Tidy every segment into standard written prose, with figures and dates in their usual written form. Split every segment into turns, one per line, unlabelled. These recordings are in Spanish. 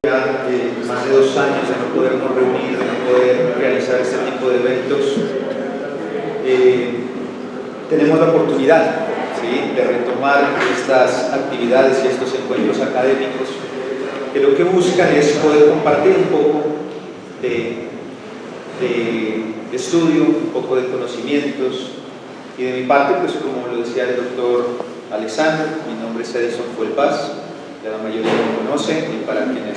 Ya más de 2 años de no podernos reunir, de no poder realizar este tipo de eventos, tenemos la oportunidad, ¿sí?, de retomar estas actividades y estos encuentros académicos que lo que buscan es poder compartir un poco de estudio, un poco de conocimientos, y de mi parte, pues como lo decía el doctor Alexander, mi nombre es Edison Fuelpaz, ya la mayoría me conocen, y para quienes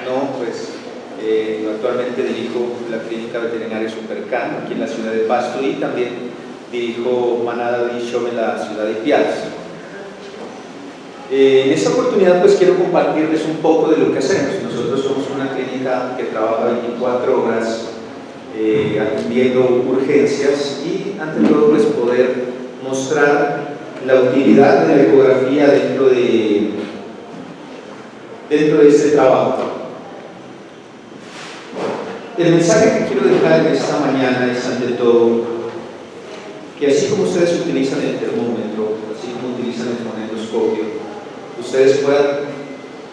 no, pues yo actualmente dirijo la clínica veterinaria Supercan aquí en la ciudad de Pasto, y también dirijo Manada de Show en la ciudad de Ipiales. En esta oportunidad pues quiero compartirles un poco de lo que hacemos. Nosotros somos una clínica que trabaja 24 horas atendiendo urgencias, y ante todo pues poder mostrar la utilidad de la ecografía dentro de este trabajo. El mensaje que quiero dejar en esta mañana es ante todo que así como ustedes utilizan el termómetro, así como utilizan el fonendoscopio, ustedes puedan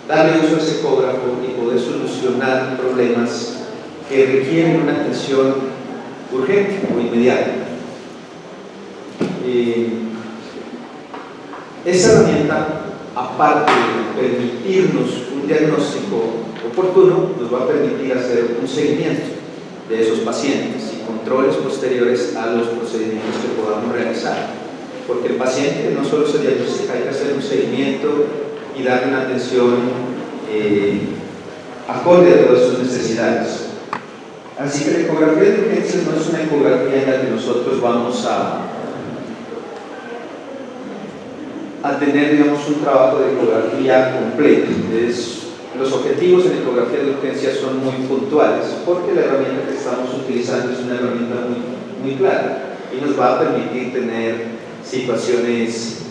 darle uso a ese ecógrafo y poder solucionar problemas que requieren una atención urgente o inmediata. Esta herramienta, aparte de permitirnos un diagnóstico oportuno, nos va a permitir hacer un seguimiento de esos pacientes y controles posteriores a los procedimientos que podamos realizar, porque el paciente no solo se diagnostica, hay que hacer un seguimiento y darle una atención acorde a todas sus necesidades. Así que la ecografía de urgencias no es una ecografía en la que nosotros vamos a tener, digamos, un trabajo de ecografía completo. Los objetivos en ecografía de urgencias son muy puntuales, porque la herramienta que estamos utilizando es una herramienta muy clara y nos va a permitir tener situaciones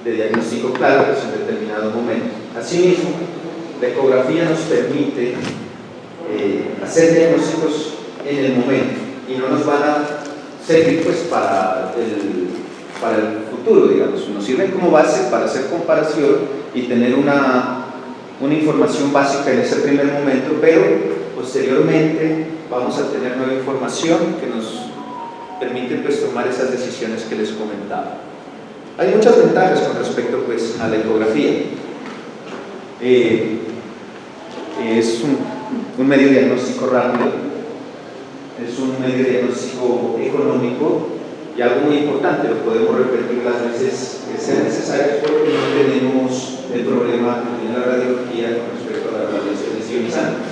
de diagnóstico claro en determinado momento. Asimismo, la ecografía nos permite hacer diagnósticos en el momento y no nos van a servir pues para el futuro, digamos. Nos sirven como base para hacer comparación y tener una información básica en ese primer momento, pero posteriormente vamos a tener nueva información que nos permite pues tomar esas decisiones que les comentaba. Hay muchas ventajas con respecto pues a la ecografía. Es un medio diagnóstico rápido, es un medio diagnóstico económico, y algo muy importante, lo podemos repetir las veces que sean necesarias, porque no tenemos el problema que tiene la radiología con respecto a las radiaciones ionizantes.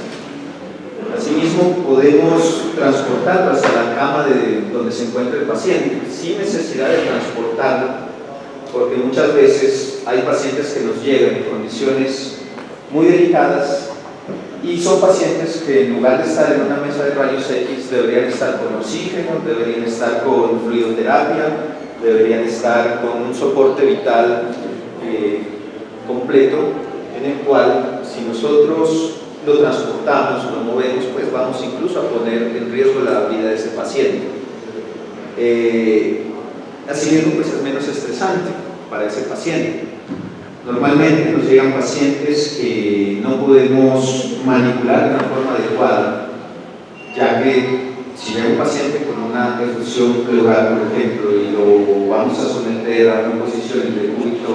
Asimismo, podemos transportarlo hasta la cama de donde se encuentra el paciente sin necesidad de transportarlo, porque muchas veces hay pacientes que nos llegan en condiciones muy delicadas y son pacientes que en lugar de estar en una mesa de rayos X deberían estar con oxígeno, deberían estar con fluidoterapia, deberían estar con un soporte vital completo, en el cual si nosotros lo transportamos, lo movemos, pues vamos incluso a poner en riesgo la vida de ese paciente. Asimismo, pues es menos estresante para ese paciente. Normalmente nos llegan pacientes que no podemos manipular de una forma adecuada, ya que si llega un paciente con una efusión pleural, por ejemplo, y lo vamos a someter a una posición de decúbito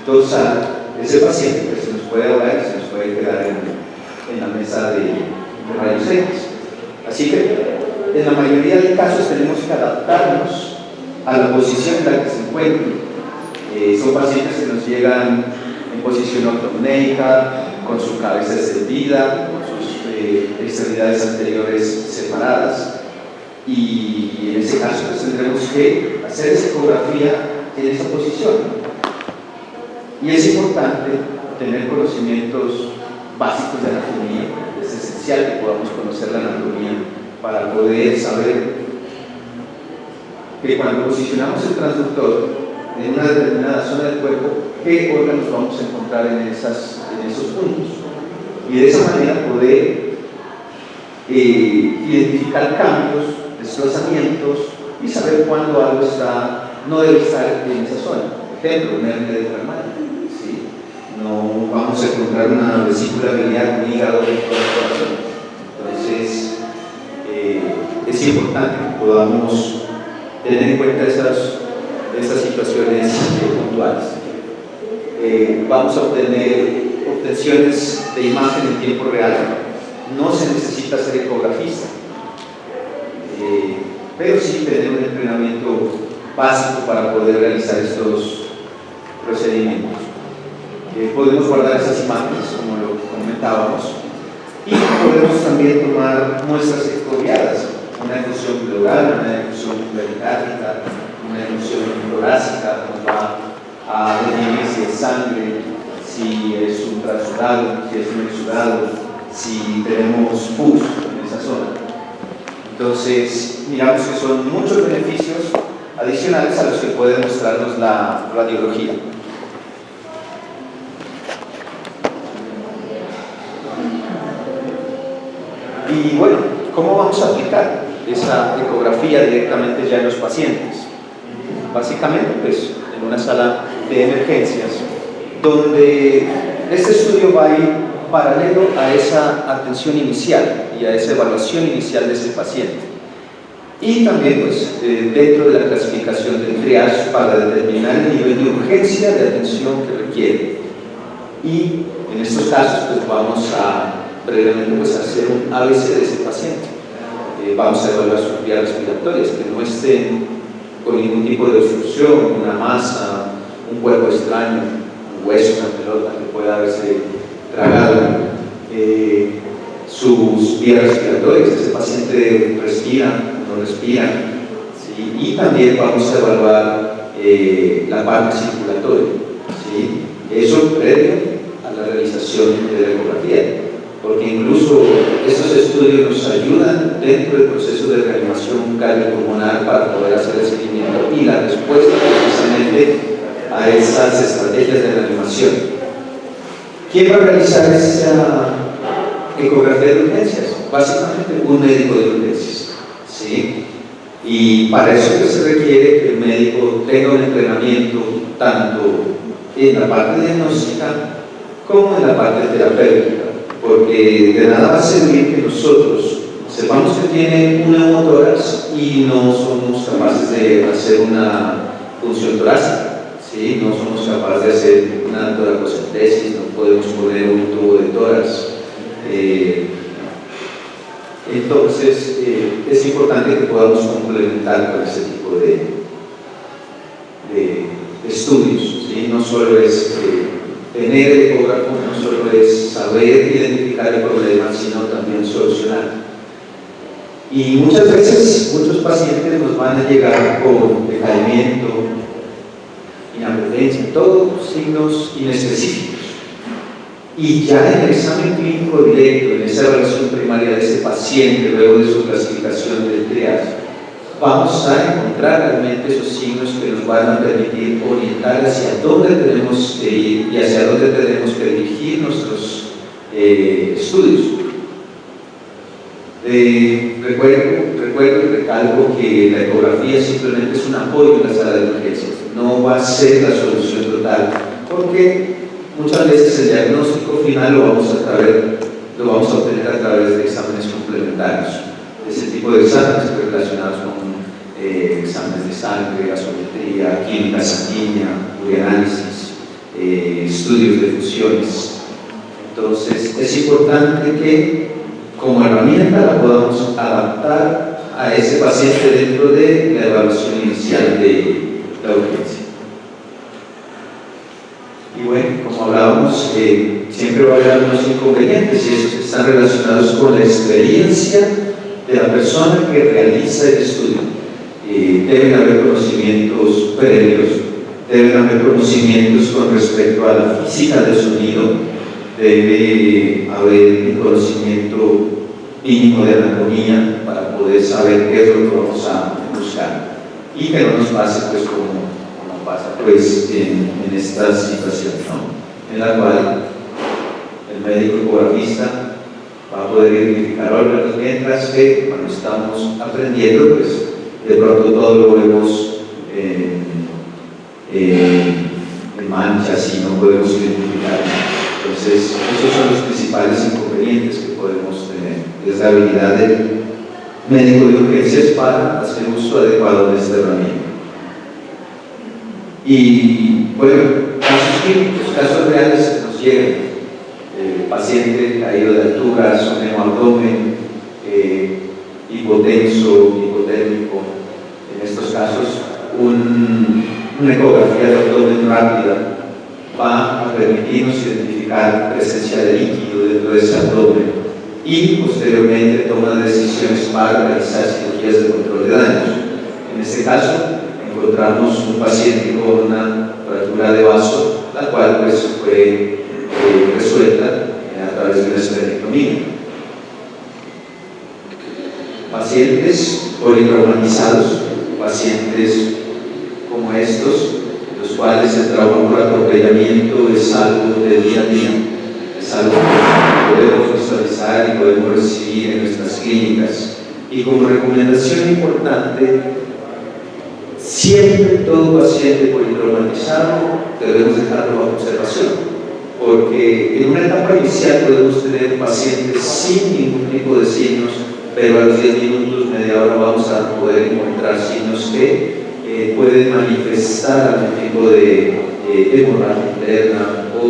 dorsal, ese paciente pues, se nos puede ahogar y se nos puede quedar en la mesa de rayos X. Así que en la mayoría de casos tenemos que adaptarnos a la posición en la que se encuentran. Son pacientes que nos llegan en posición ortopneica, con su cabeza extendida, con sus extremidades anteriores separadas, y en ese caso pues, tendremos que hacer esa ecografía en esa posición. Y es importante tener conocimientos básicos de anatomía. Es esencial que podamos conocer la anatomía para poder saber que cuando posicionamos el transductor en una determinada zona del cuerpo, qué órganos vamos a encontrar en esos puntos, y de esa manera poder identificar cambios, desplazamientos y saber cuándo algo no debe estar en esa zona. Por ejemplo, una hernia diafragmática, ¿sí? no vamos a encontrar una vesícula biliar, un hígado dentro del corazón. Entonces, es importante que podamos tener en cuenta estas situaciones puntuales. Vamos a obtener obtenciones de imagen en tiempo real. No se necesita ser ecografista, pero sí tener un entrenamiento básico para poder realizar estos procedimientos. Podemos guardar esas imágenes, como lo comentábamos, y podemos también tomar muestras ecoguiadas, una efusión pleural, una efusión pericárdica, una efusión torácica, nos va a definir si es sangre, si es un transudado, si es un exudado, si tenemos pus en esa zona. Entonces, miramos que son muchos beneficios adicionales a los que puede mostrarnos la radiología. Y bueno, ¿cómo vamos a aplicar esa ecografía directamente ya en los pacientes? Básicamente, pues, en una sala de emergencias, donde este estudio va a ir paralelo a esa atención inicial y a esa evaluación inicial de ese paciente. Y también, pues, dentro de la clasificación del triage para determinar el nivel de urgencia de atención que requiere. Y en estos casos, pues, vamos a brevemente pues, hacer un ABC de ese paciente. Vamos a evaluar sus vías respiratorias, que no estén con ningún tipo de obstrucción, una masa, un cuerpo extraño, un hueso, una pelota que pueda haberse tragado, sus vías respiratorias, ese paciente respira, no respira, ¿sí? Y también vamos a evaluar la parte circulatoria, ¿sí? Eso previo a la realización de la ecografía, porque incluso estos estudios nos ayudan dentro del proceso de reanimación cardiopulmonar para poder hacer el seguimiento y la respuesta precisamente a esas estrategias de reanimación. ¿Quién va a realizar esa ecografía de urgencias? Básicamente un médico de urgencias, ¿sí? Y para eso que se requiere que el médico tenga un entrenamiento tanto en la parte diagnóstica como en la parte terapéutica, porque de nada va a servir que nosotros sepamos que tiene un neumotórax y no somos capaces de hacer una función torácica, ¿sí? No somos capaces de hacer una toracocentesis, no podemos poner un tubo de tórax. Entonces, es importante que podamos complementar con ese tipo de estudios, ¿sí? No solo es tener el ecógrafo, no solo es saber identificar el problema, sino también solucionar. Y muchas veces, muchos pacientes nos van a llegar con decaimiento, inapetencia, todos signos inespecíficos. Y ya en el examen clínico directo, en esa evaluación primaria de ese paciente, luego de su clasificación del triage, vamos a encontrar realmente esos signos que nos van a permitir orientar hacia dónde tenemos que ir y hacia dónde tenemos que dirigir nuestros estudios. Recuerdo y recalco que la ecografía simplemente es un apoyo en la sala de emergencias, no va a ser la solución total, porque muchas veces el diagnóstico final lo vamos a obtener a través de exámenes complementarios, ese tipo de exámenes relacionados con exámenes de sangre, gasometría, química sanguínea, urinálisis, estudios de fusiones. Entonces, es importante que como herramienta la podamos adaptar a ese paciente dentro de la evaluación inicial de la urgencia. Y bueno, como hablábamos, siempre va a haber algunos inconvenientes y esos están relacionados con la experiencia de la persona que realiza el estudio. Deben haber conocimientos previos, deben haber conocimientos con respecto a la física del sonido, debe haber un conocimiento mínimo de anatomía para poder saber qué es lo que vamos a buscar y que no nos pase pues como pasa pues en esta situación, ¿no? En la cual el médico ecografista va a poder identificar órganos, mientras que cuando estamos aprendiendo pues de pronto todo lo vemos en manchas y no podemos identificar. Entonces, esos son los principales inconvenientes que podemos tener. Es la habilidad del médico de urgencias para hacer uso adecuado de esta herramienta. Y bueno, casos clínicos, casos reales que nos llegan. Paciente caído de altura, soneo abdomen, hipotenso, hipotérmico. En estos casos, una ecografía de abdomen rápida va a permitirnos identificar presencia de líquido dentro de ese abdomen y posteriormente toma decisiones para realizar cirugías de control de daños. En este caso, encontramos un paciente con una fractura de vaso, la cual pues, fue resuelta a través de una esplenectomía. Pacientes politraumatizados, pacientes como estos, los cuales el trauma por atropellamiento es algo del día a día, es algo que podemos visualizar y podemos recibir en nuestras clínicas. Y como recomendación importante, siempre todo paciente politraumatizado debemos dejarlo bajo observación, porque en una etapa inicial podemos tener pacientes sin ningún tipo de signos, pero a los 10 minutos, media hora vamos a poder encontrar signos que pueden manifestar algún tipo de hemorragia interna o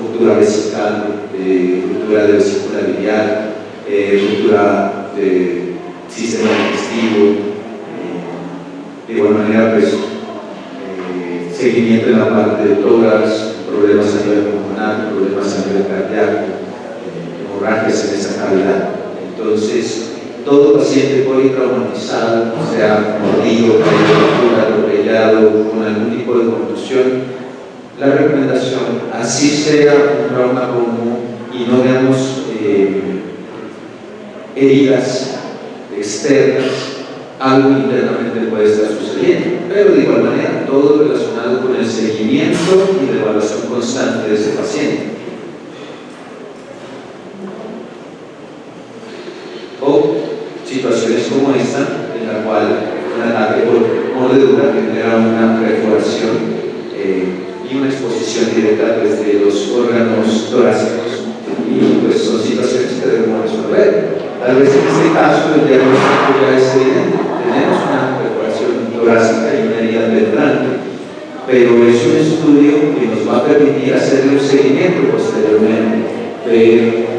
ruptura vesical, ruptura de vesícula biliar, ruptura de sistema digestivo. De igual manera, pues, seguimiento en la parte de tórax, problemas a nivel pulmonar, problemas a nivel cardíaco, hemorragias en esa cavidad. Entonces, todo paciente politraumatizado, sea mordido, caído, atropellado, con algún tipo de contusión, la recomendación, así sea un trauma común y no veamos heridas externas, algo internamente puede estar sucediendo, pero de igual manera todo relacionado con el seguimiento y la evaluación constante de ese paciente. O situaciones como esta, en la cual un ataque por mordedura genera una perforación y una exposición directa desde los órganos torácicos, y pues son situaciones que debemos resolver. Tal vez en este caso el diagnóstico ya es evidente, tenemos una perforación torácica y una herida penetrante, pero es un estudio que nos va a permitir hacerle un seguimiento posteriormente, ver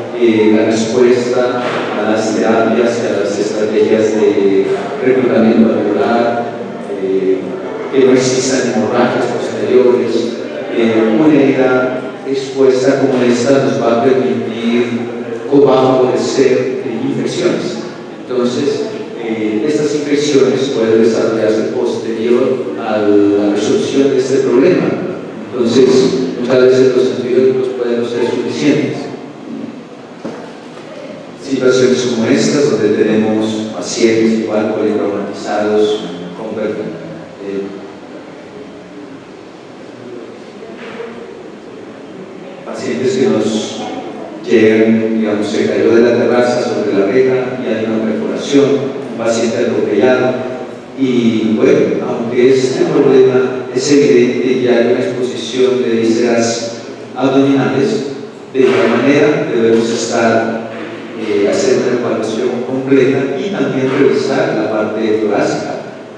la respuesta a las terapias y a las estrategias de reclutamiento alveolar, que no existan hemorragias posteriores. Una herida expuesta como esta nos va a permitir o va a favorecer infecciones. Entonces, estas infecciones pueden desarrollarse posterior a la resolución de este problema. Entonces, muchas veces los antibióticos pueden no ser suficientes. Situaciones como estas, donde tenemos pacientes igual politraumatizados, con pacientes que nos llegan, digamos, se cayó de la terraza sobre la reja y hay una perforación, un paciente atropellado, y bueno, aunque este problema es evidente, ya hay una exposición de vísceras abdominales, de igual manera debemos hacer una evaluación completa y también revisar la parte torácica.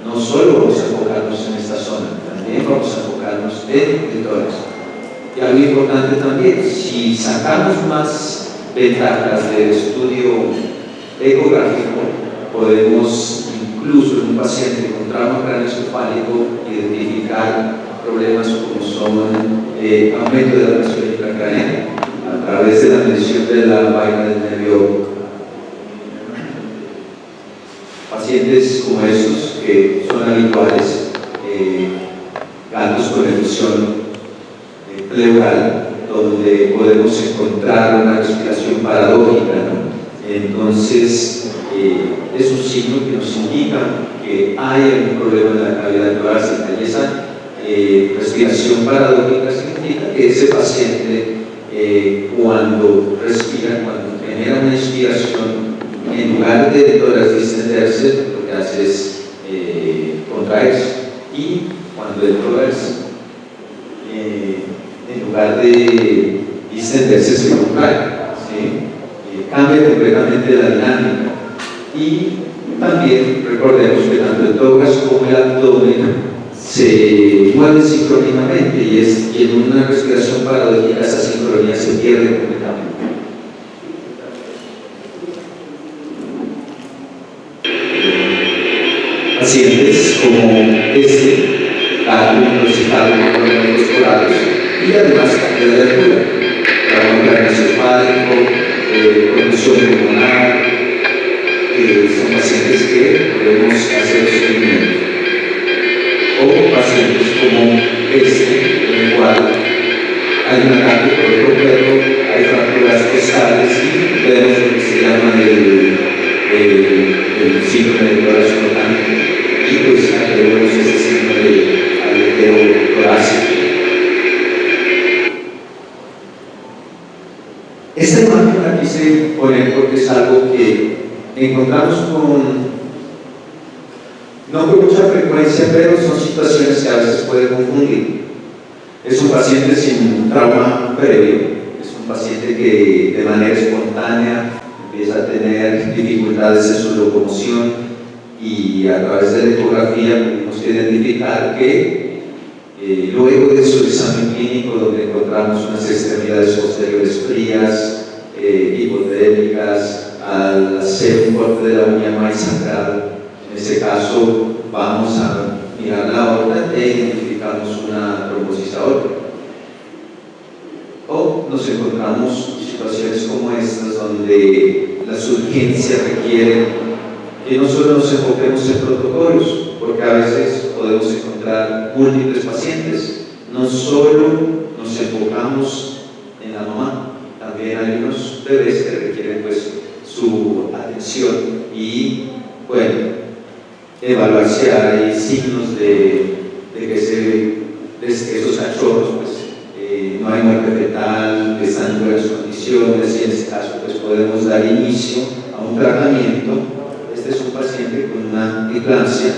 No solo vamos a enfocarnos en esta zona, también vamos a enfocarnos en el tórax. Y algo importante también, si sacamos más ventajas del estudio ecográfico, podemos incluso en un paciente con trauma craneoencefálico identificar problemas como son aumento de la presión intracraneal a través de la medición de la vaina del nervio. Pacientes como estos, que son habituales, gatos con efusión pleural, donde podemos encontrar una respiración paradójica, ¿no? Entonces, es un signo que nos indica que hay algún problema en la cavidad torácica, y esa respiración paradójica significa que ese paciente, cuando respira, cuando genera una inspiración, en lugar de tórax distenderse, lo que hace es contraerse, y cuando el tórax en lugar de distenderse se contrae, ¿sí? Cambia completamente la dinámica. Y también recordemos que tanto el tórax como el abdomen se mueven sincrónicamente y en una respiración paradójica esa sincronía se pierde completamente. Pacientes como cálculos y cálculos corales y además cambio de altura, trauma craneoencefálico, conmoción pulmonar, son pacientes que podemos hacer seguimiento. O pacientes como en el cual hay un ataque por otro perro, hay fracturas costales y vemos lo que se llama el síndrome de tórax flotante. Y pues aquí vemos ese síndrome de aleteo torácico. Esta imagen la quise poner porque es algo que encontramos no con mucha frecuencia, pero son situaciones que a veces pueden confundir. Es un paciente sin trauma previo, es un paciente que de manera espontánea empieza a tener dificultades en su locomoción y a través de la ecografía pudimos identificar que luego de su examen clínico, donde encontramos unas extremidades posteriores frías, hipotérmicas, al hacer un corte de la uña maxilar sacral, en ese caso vamos a mirar la aorta e identificamos una trombosis aórtica. O nos encontramos situaciones como estas donde las urgencias requieren que no solo nos enfoquemos en protocolos, porque a veces podemos encontrar múltiples pacientes, no solo nos enfocamos en la mamá, también hay unos bebés que requieren pues su atención y bueno, evaluar si hay signos de que esos cachorros pues, no hay muerte fetal, que están en buenas condiciones y en este caso pues podemos dar inicio a un tratamiento. Este es un paciente con una eclampsia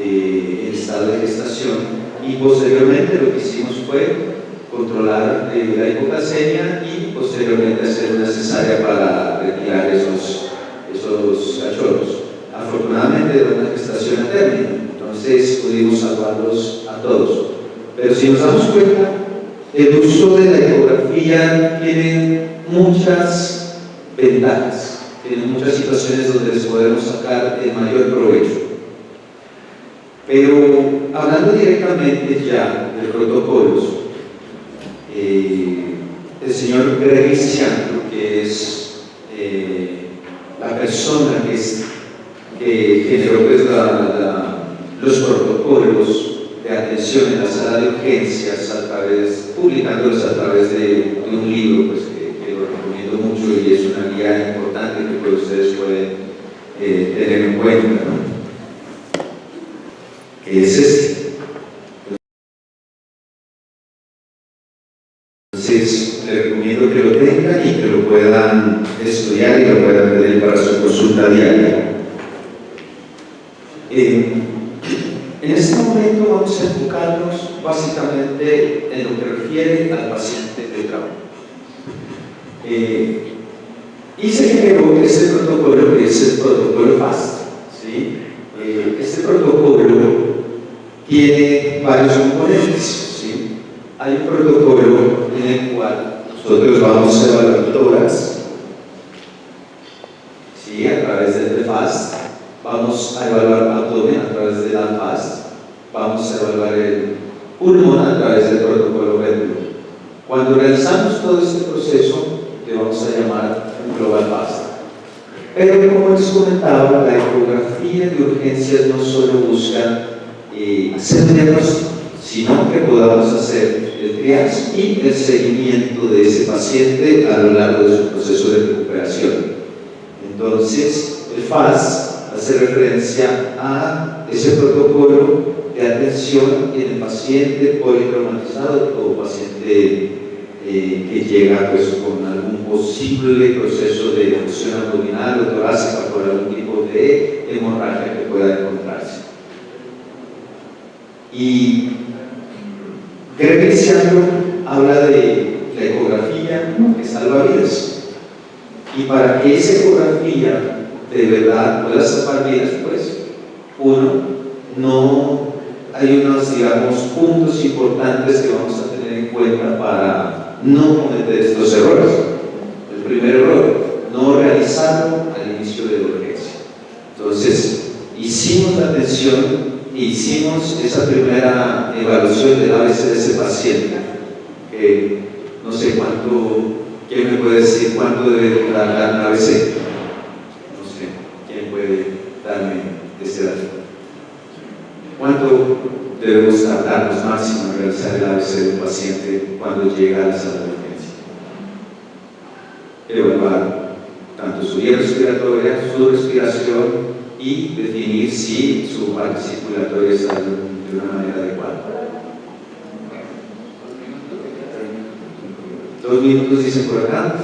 en estado de gestación y posteriormente lo que hicimos fue controlar la hipocalcemia y posteriormente hacer una cesárea para retirar esos cachorros. Afortunadamente era una gestación a término, entonces pudimos salvarlos a todos. Pero si nos damos cuenta, el uso de la ecografía tiene muchas ventajas, tiene muchas situaciones donde les podemos sacar el mayor provecho. Pero hablando directamente ya de protocolos, el señor Gregory Scianto, que es la persona que generó pues, los protocolos de atención en la sala de urgencias, publicándolos a través de un libro pues, que lo recomiendo mucho y es una guía importante que pues, ustedes pueden tener en cuenta, ¿no? Que es este. Entonces, les recomiendo que lo tengan y que lo puedan estudiar y lo puedan pedir para su consulta diaria. En este momento vamos a enfocarnos básicamente en lo que refiere al paciente de trauma. Y se generó este protocolo que es el protocolo FAST. ¿Sí? Este protocolo tiene varios componentes. ¿Sí? Hay un protocolo en el cual nosotros vamos a evaluar tórax, ¿sí? A través del FAST. Vamos a evaluar abdomen a través de la FAST, vamos a evaluar el pulmón a través del protocolo Red. Cuando realizamos todo este proceso, que vamos a llamar un Global FAST. Pero como les comentaba, la ecografía de urgencias no solo busca hacer un diagnóstico, sino que podamos hacer el triage y el seguimiento de ese paciente a lo largo de su proceso de recuperación. Entonces, el FAST hace referencia a ese protocolo de atención en el paciente politraumatizado o paciente que llega pues, con algún posible proceso de función abdominal o torácica por algún tipo de hemorragia que pueda encontrarse. Y Gregory Scianto habla de la ecografía que salva vidas. Y para que esa ecografía de verdad pueda salvar vidas, pues, hay unos, digamos, puntos importantes que vamos a tener en cuenta para no cometer estos errores. El primer error, no realizarlo al inicio de la urgencia. Entonces, hicimos la atención, hicimos esa primera evaluación del ABC de ese paciente. No sé cuánto, ¿quién me puede decir cuánto debe tardar un ABC? No sé, ¿quién puede darme ese dato? ¿Cuánto debemos tardarnos máximo en realizar el ABC de un paciente cuando llega a la sala de urgencia? Evaluar tanto su vía respiratoria, su respiración y definir si su parte circulatoria está de una manera adecuada. 2 minutos dicen por acá.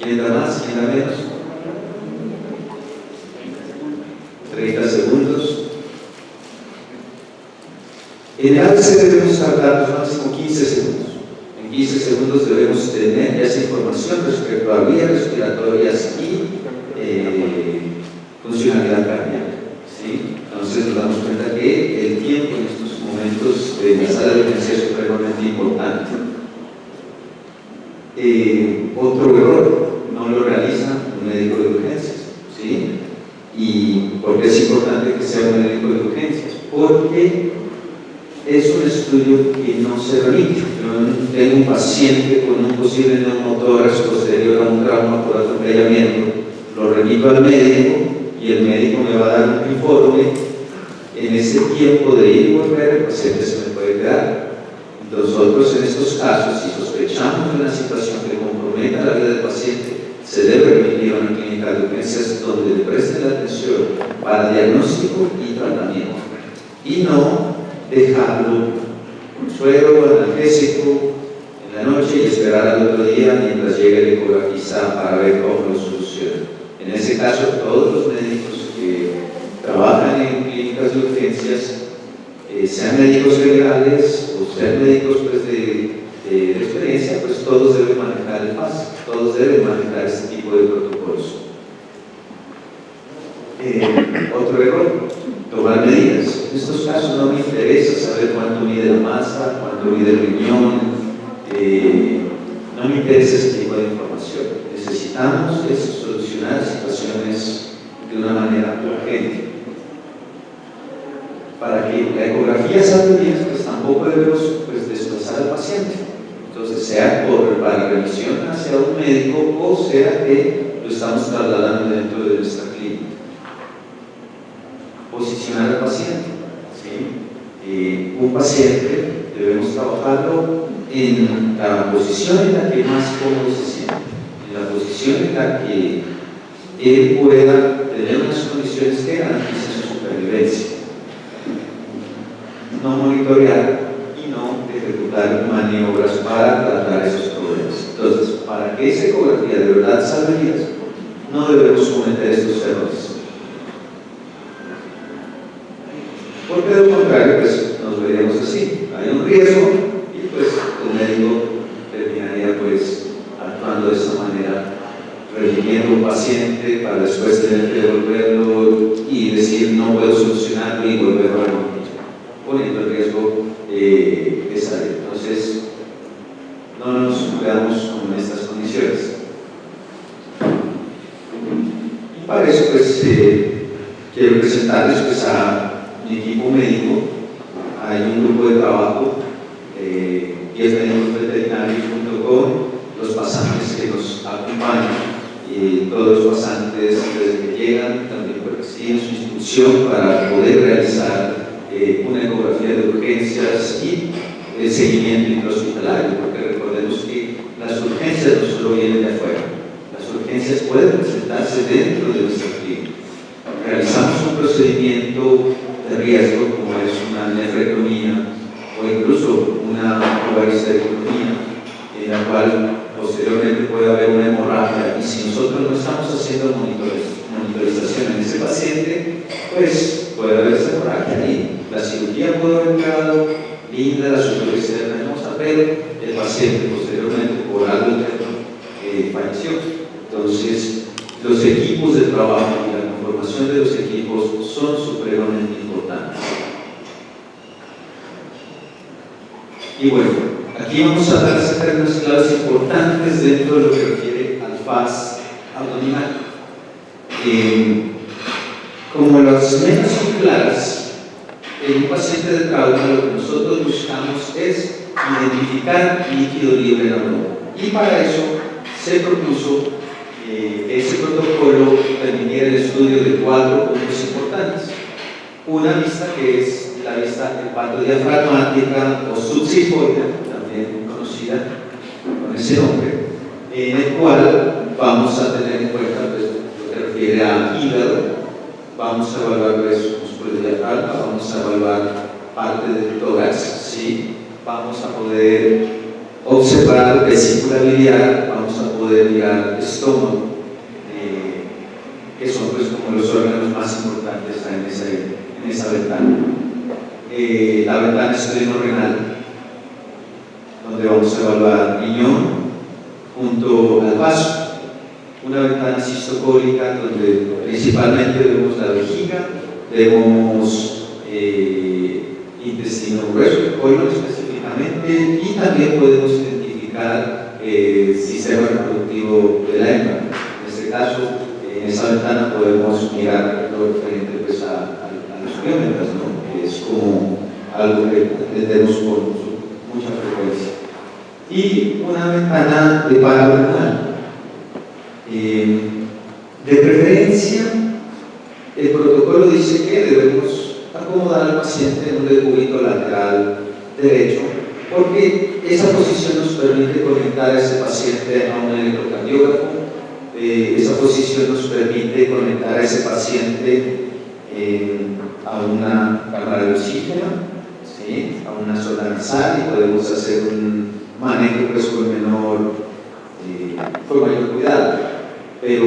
¿Quién da más? ¿Quién da menos? 30 segundos. En el ABC debemos tardarnos máximo 15 segundos. En 15 segundos debemos tener esa información respecto a vías respiratorias y funcionalidad cardíaca. ¿Sí? Entonces nos damos cuenta que el tiempo en estos momentos de la sala de urgencia es supremamente importante. Otro error, no lo realiza un médico de urgencias. ¿Sí? ¿Y por qué es importante que sea un médico de urgencias? Porque es un estudio que no se remite. Yo tengo un paciente con un posible neumotórax posterior a un trauma por atropellamiento, lo remito al médico y el médico me va a dar un informe. En ese tiempo de ir y volver, el paciente se me puede quedar. Nosotros en estos casos, si sospechamos de una situación que comprometa la vida del paciente, se debe remitir a una clínica de urgencias donde le presten la atención para diagnóstico y tratamiento, y no dejarlo con suero, analgésico en la noche y esperar al otro día mientras llegue el ecografista para ver cómo lo soluciona. En ese caso, todos los médicos que trabajan en clínicas de urgencias, sean médicos generales o sean médicos pues, de experiencia, pues todos deben manejar el PAS, todos deben manejar este tipo de protocolos. Otro error, tomar medidas. En estos casos no me interesa saber cuánto mide la masa, cuánto mide el riñón, no me interesa ese tipo de información. Necesitamos solucionar situaciones de una manera urgente. Para que la ecografía salga bien, pues tampoco debemos desplazar al paciente. Entonces, sea para revisión hacia un médico o sea que lo estamos trasladando dentro de nuestra clínica. Posicionar al paciente. ¿Sí? Un paciente debemos trabajarlo en la posición en la que más cómodo se siente, en la posición en la que él pueda tener unas condiciones que garanticen su supervivencia. No monitorear y no ejecutar maniobras para tratar esos problemas. Entonces, para que esa ecografía de verdad salve vidas, no debemos cometer estos errores. Porque de lo contrario, pues nos veríamos así. Hay un riesgo y pues el médico terminaría pues actuando de esa manera, remitiendo un paciente para después tener que devolverlo y decir no puedo solucionarlo y volverlo a remitir, poniendo el riesgo de salir. Entonces, no nos quedamos con estas condiciones. Y para eso, pues, quiero presentarles pues, a mi equipo médico. Hay un grupo de trabajo, 10medicosveterinarios.com, los pasantes que nos acompañan, todos los pasantes desde que llegan, también porque siguen su instrucción para poder realizar una ecografía de urgencias y el seguimiento intrahospitalario, porque recordemos que las urgencias no solo vienen de afuera, las urgencias pueden presentarse dentro de nuestra clínica. Realizamos un procedimiento de riesgo como es una nefrectomía o incluso una ovaristerectomía, en la cual posteriormente puede haber una hemorragia, y si nosotros no estamos haciendo monitorización en ese paciente, pues puede haber esa hemorragia y la cirugía puede haber quedado linda, la superficie hermosa, pero el paciente posteriormente por algo interno falleció. Entonces, los equipos de trabajo y la conformación de los equipos son supremamente importantes. Y bueno, aquí vamos a dar términos claves importantes dentro de lo que refiere al FAS abdominal. Como las metas son claras, en un paciente de trauma lo que nosotros buscamos es identificar líquido libre en el abdomen. Y para eso se propuso ese protocolo permitiera el estudio de 4 puntos importantes. Una vista que es la vista hepatodiafragmática o subsifoidea, también conocida con ese nombre, en el cual vamos a tener en cuenta pues, lo que refiere a hígado, vamos a evaluar pues, músculo de diafragma, vamos a evaluar parte del tórax, ¿sí? Vamos a poder observar vesícula biliar, vamos a poder mirar estómago, que son pues, como los órganos más importantes en esa ventana. La ventana renal, donde vamos a evaluar riñón junto al vaso. Una ventana cistocólica donde principalmente vemos la vejiga, vemos intestino grueso, colon específicamente, y también podemos identificar el sistema reproductivo de la hembra. En este caso, en esa ventana podemos mirar lo referente pues, a los biómetros, ¿no? Que es como algo que entendemos con mucha frecuencia. Y una ventana de pararenal. De preferencia, el protocolo dice que debemos acomodar al paciente en un decúbito lateral derecho, porque esa posición nos permite conectar a ese paciente a un electrocardiógrafo, esa posición nos permite conectar a ese paciente a una cámara de oxígeno, ¿sí? A una zona nasal, y podemos hacer un manejo pues, con mayor cuidado, pero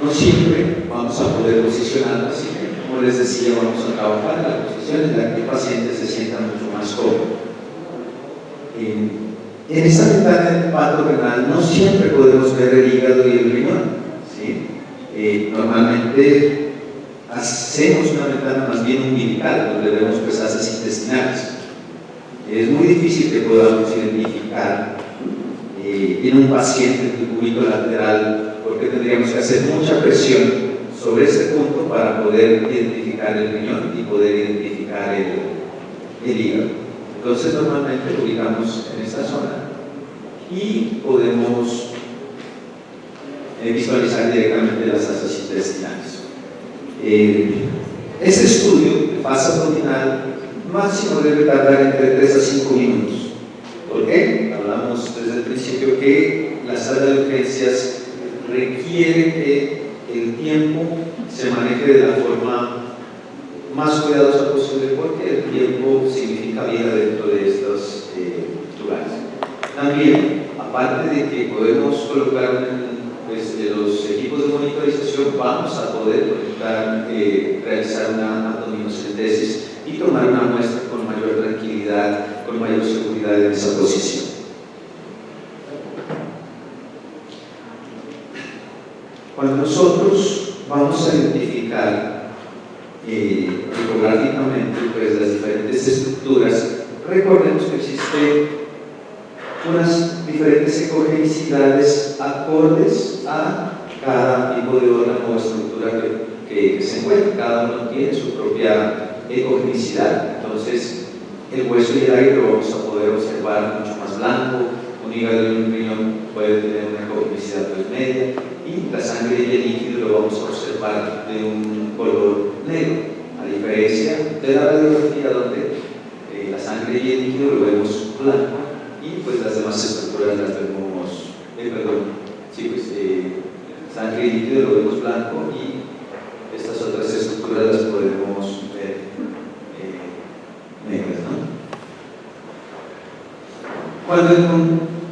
no siempre vamos a poder posicionar al paciente. Como les decía, vamos a trabajar en la posición en la que el paciente se sienta mucho más cómodo. En esta ventana hepatorenal no siempre podemos ver el hígado y el riñón, ¿sí? Normalmente hacemos una ventana más bien umbilical, donde vemos pues haces intestinales. Es muy difícil que podamos identificar en un paciente de cúbito lateral, porque tendríamos que hacer mucha presión sobre ese punto para poder identificar el riñón y poder identificar el hígado. Entonces normalmente lo ubicamos en esta zona y podemos visualizar directamente las asas intestinales. Este estudio de fase abdominal máximo debe tardar entre 3 a 5 minutos. ¿Por qué? Hablamos desde el principio que la sala de urgencias requiere que el tiempo se maneje de la forma más cuidadosa posible, porque el tiempo significa vida dentro de estos lugares. También, aparte de que podemos colocar pues, los equipos de monitorización, vamos a poder conectar, realizar una abdominocentesis y tomar una muestra con mayor tranquilidad, con mayor seguridad en esa posición. Cuando nosotros vamos a identificar ecográficamente pues, las diferentes estructuras, recordemos que existen unas diferentes ecogenicidades acordes a cada tipo de órgano o estructura que se encuentra. Cada uno tiene su propia ecogenicidad. Entonces, el hueso y el aire lo vamos a poder observar mucho más blanco, un hígado y un riñón puede tener una ecogenicidad pues, media, y la sangre y el líquido lo vamos a observar de un color negro, a diferencia de la radiografía donde la sangre y el líquido lo vemos blanco y pues las demás estructuras las vemos, sangre y líquido lo vemos blanco y estas otras estructuras las podemos ver negras, ¿no?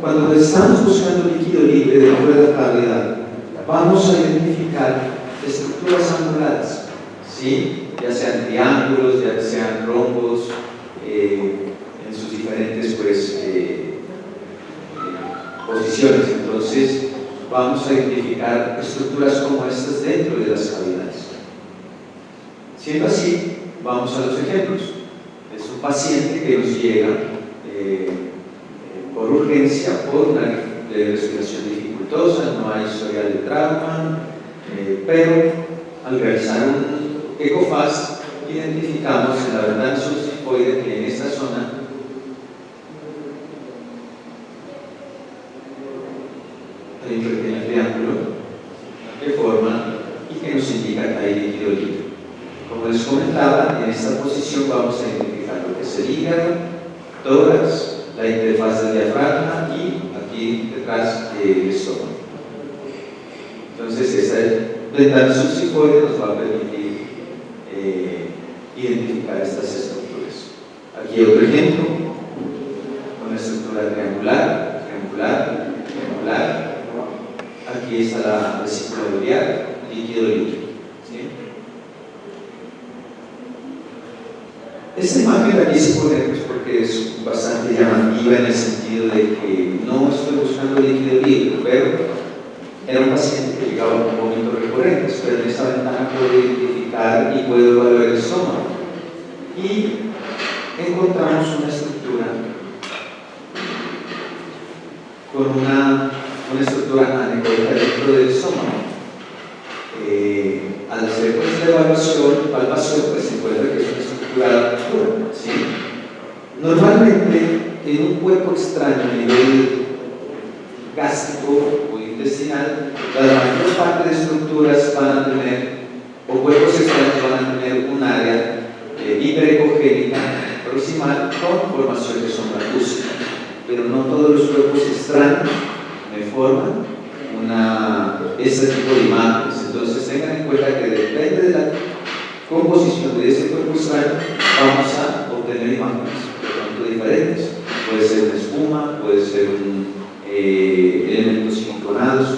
Cuando estamos buscando líquido libre dentro de la cavidad, vamos a identificar estructuras angulares, ¿sí? Ya sean triángulos, ya sean rombos, en sus diferentes pues, vamos a identificar estructuras como estas dentro de las cavidades. Siendo así, vamos a los ejemplos. Es un paciente que nos llega por urgencia, por una respiración dificultosa, no hay historial de trauma, pero al realizar un ecofast identificamos en la ventana subsifoide que en esta zona hay un pequeño triángulo que forma y que nos indica que hay líquido libre. Como les comentaba, en esta posición vamos a identificar lo que es el hígado, tórax, la interfaz del diafragma y aquí detrás el estómago. Entonces, esta ventana subsifoide nos va a permitir identificar estas estructuras. Aquí hay otro ejemplo, una estructura triangular, triangular, triangular. Aquí está la vesícula biliar, líquido libre. ¿Sí? Esta imagen aquí se pone pues, porque es bastante llamativa en el sentido de que no estoy buscando líquido libre, pero era un paciente que llegaba con vómitos recurrentes, pero en esta ventana puedo identificar y puedo evaluar el estómago. Y encontramos una estructura con una estructura anecoica dentro del estómago. Al hacer pues, la evaluación, palpación, pues se encuentra que es una estructura dura. ¿Sí? Normalmente, en un cuerpo extraño a nivel gástrico o intestinal, la mayor parte de estructuras van a tener, o cuerpos extraños van a tener un área hiperecogénica proximal con formación de sombra acústica, pero no todos los cuerpos extraños me forman este tipo de imágenes. Entonces tengan en cuenta que depende de la composición de ese cuerpo extraño vamos a obtener imágenes de pronto diferentes. Puede ser una espuma, puede ser elementos sincronados.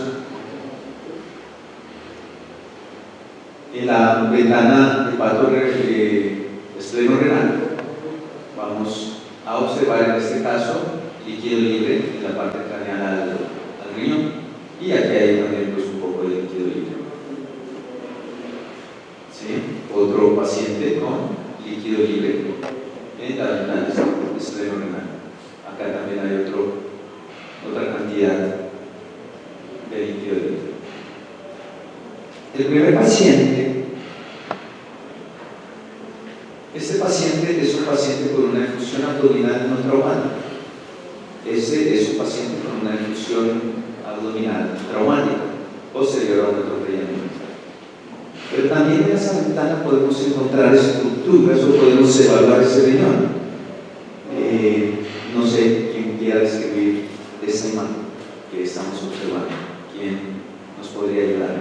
En la ventana de espleno-renal vamos a observar en este caso líquido libre en la parte craneal al riñón, y aquí hay también pues, un poco de líquido libre. ¿Sí? Otro paciente con líquido libre en la ventana de espleno-renal. Acá también hay otra cantidad de líquido libre. El primer paciente, este paciente es un paciente con una efusión abdominal no traumática. Este es un paciente con una efusión abdominal traumática posterior a un atropellamiento. Pero también en esa ventana podemos encontrar estructuras o podemos evaluar ese riñón. No sé quién quiera describir esta imagen que estamos observando. ¿Quién nos podría ayudar?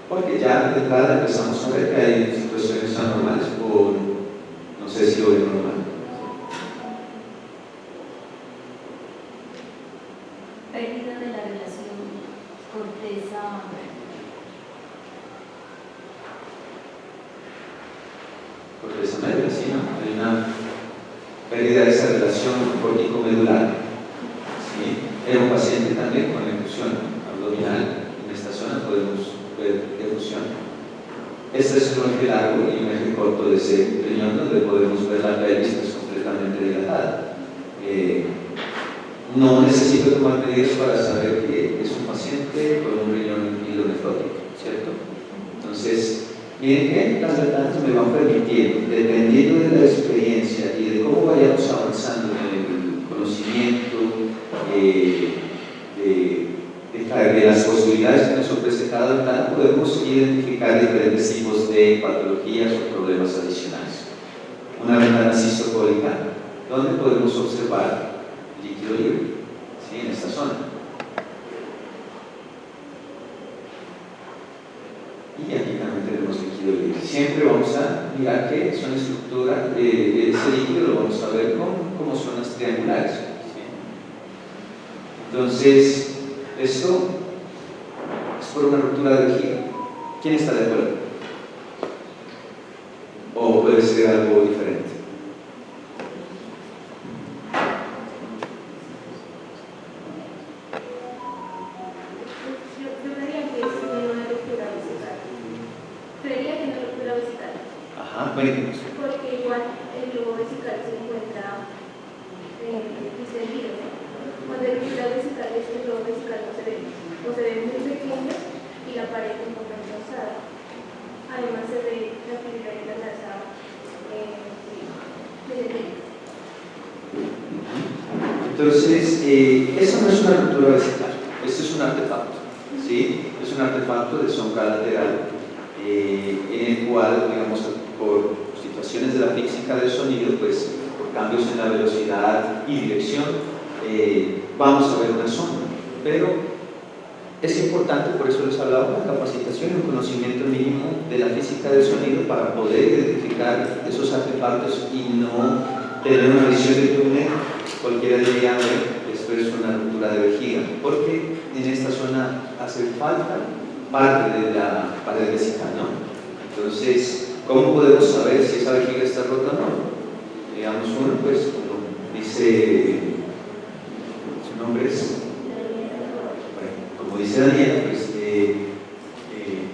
Porque ya de entrada empezamos a ver que hay situaciones anormales o no sé si lo ven normal.
Pérdida de la relación corteza.
Corteza media, sí, ¿no? Hay una pérdida de esa relación cortico-medular. ¿Sí? Era un paciente también con efusión abdominal. En esta zona podemos ver efusión. Este es un eje largo y un eje corto de ese riñón donde podemos ver la pelvis que es completamente dilatada. No necesito tomar medidas para saber que es un paciente con un riñón hidronefrótico, ¿cierto? Entonces, miren que las ventanas me van permitiendo, dependiendo de la experiencia y de cómo vayamos avanzando en el conocimiento de las posibilidades que nos ofrece cada ventana, podemos identificar diferentes tipos de patologías o problemas adicionales. Una ventana cistocólica, donde podemos observar líquido libre, ¿sí? En esta zona. Y aquí también tenemos líquido libre. Siempre vamos a mirar que son estructuras, ese líquido lo vamos a ver como zonas triangulares. ¿Sí? Entonces, esto es por una ruptura de vejiga. ¿Quién está de acuerdo? ¿O puede ser algo diferente? Ajá, cuéntenos.
Porque igual el globo vesical se encuentra distendido, ¿no? Cuando el globo vesical no se ve, o se ve muy pequeño y la pared un poco engrosada. Además se ve la fibra de la grasa mesentérica.
Entonces, eso no es una ruptura vesical, esto es un artefacto, ¿sí? Es un artefacto de sonda lateral en el cual, digamos, por situaciones de la física del sonido, pues por cambios en la velocidad y dirección, vamos a ver una sombra. Pero es importante, por eso les hablaba, una capacitación y un conocimiento mínimo de la física del sonido para poder identificar esos artefactos y no tener una visión de túnel. Cualquiera diría, esto es una ruptura de vejiga, porque en esta zona hace falta parte de la pared vesical, ¿no? Entonces, ¿cómo podemos saber si esa vejiga está rota o no? Digamos, uno, pues, como dice, su nombre es, bueno, como dice Daniela, pues,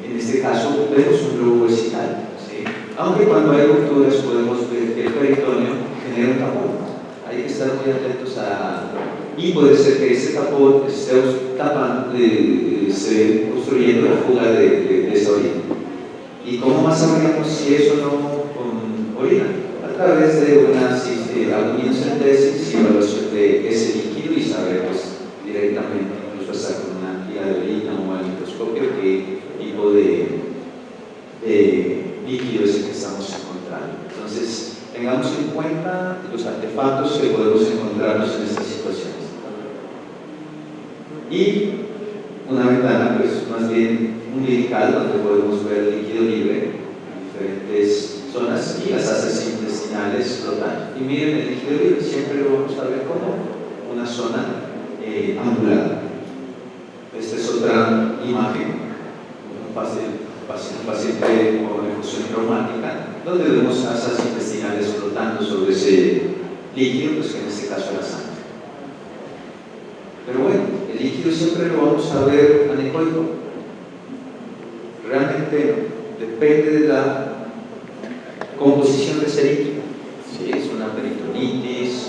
en este caso vemos un globo vesical, ¿sí? Aunque cuando hay rupturas podemos ver que el peritoneo genera un tapón. Hay que estar muy atentos y puede ser que ese tapón esté esté construyendo la fuga de esa orina. ¿Y cómo más sabríamos si eso no con orina? A través de una aluminocentesis y evaluación de ese líquido y saber pues, directamente, incluso hasta con una guía de orina o al microscopio, qué tipo de líquido es el que estamos encontrando. Entonces, tengamos en cuenta los artefactos que podemos encontrarnos en estas situaciones. Y una ventana, pues más bien umbilical, donde podemos ver líquido libre en diferentes zonas y las asas intestinales flotando. Y miren, el líquido libre siempre lo vamos a ver como una zona angulada. Esta es otra imagen, un paciente con efusión traumática, donde vemos asas intestinales flotando sobre ese líquido, pues que en este caso era sangre. Pero bueno, el líquido siempre lo vamos a ver anecoico. Realmente depende de la composición de ese líquido. Si es una peritonitis,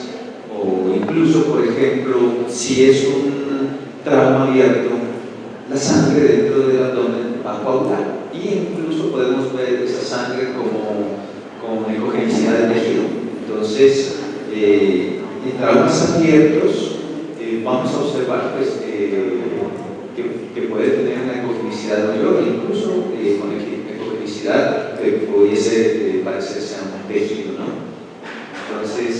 o incluso, por ejemplo, si es un trauma abierto, la sangre dentro del abdomen va a coagular. Y incluso podemos ver esa sangre como ecogenicidad del tejido. Entonces, en traumas abiertos vamos a observar pues, que puede tener una ecogenicidad mayor, incluso con ecogenicidad que pudiese parecerse a un tejido, ¿no? Entonces,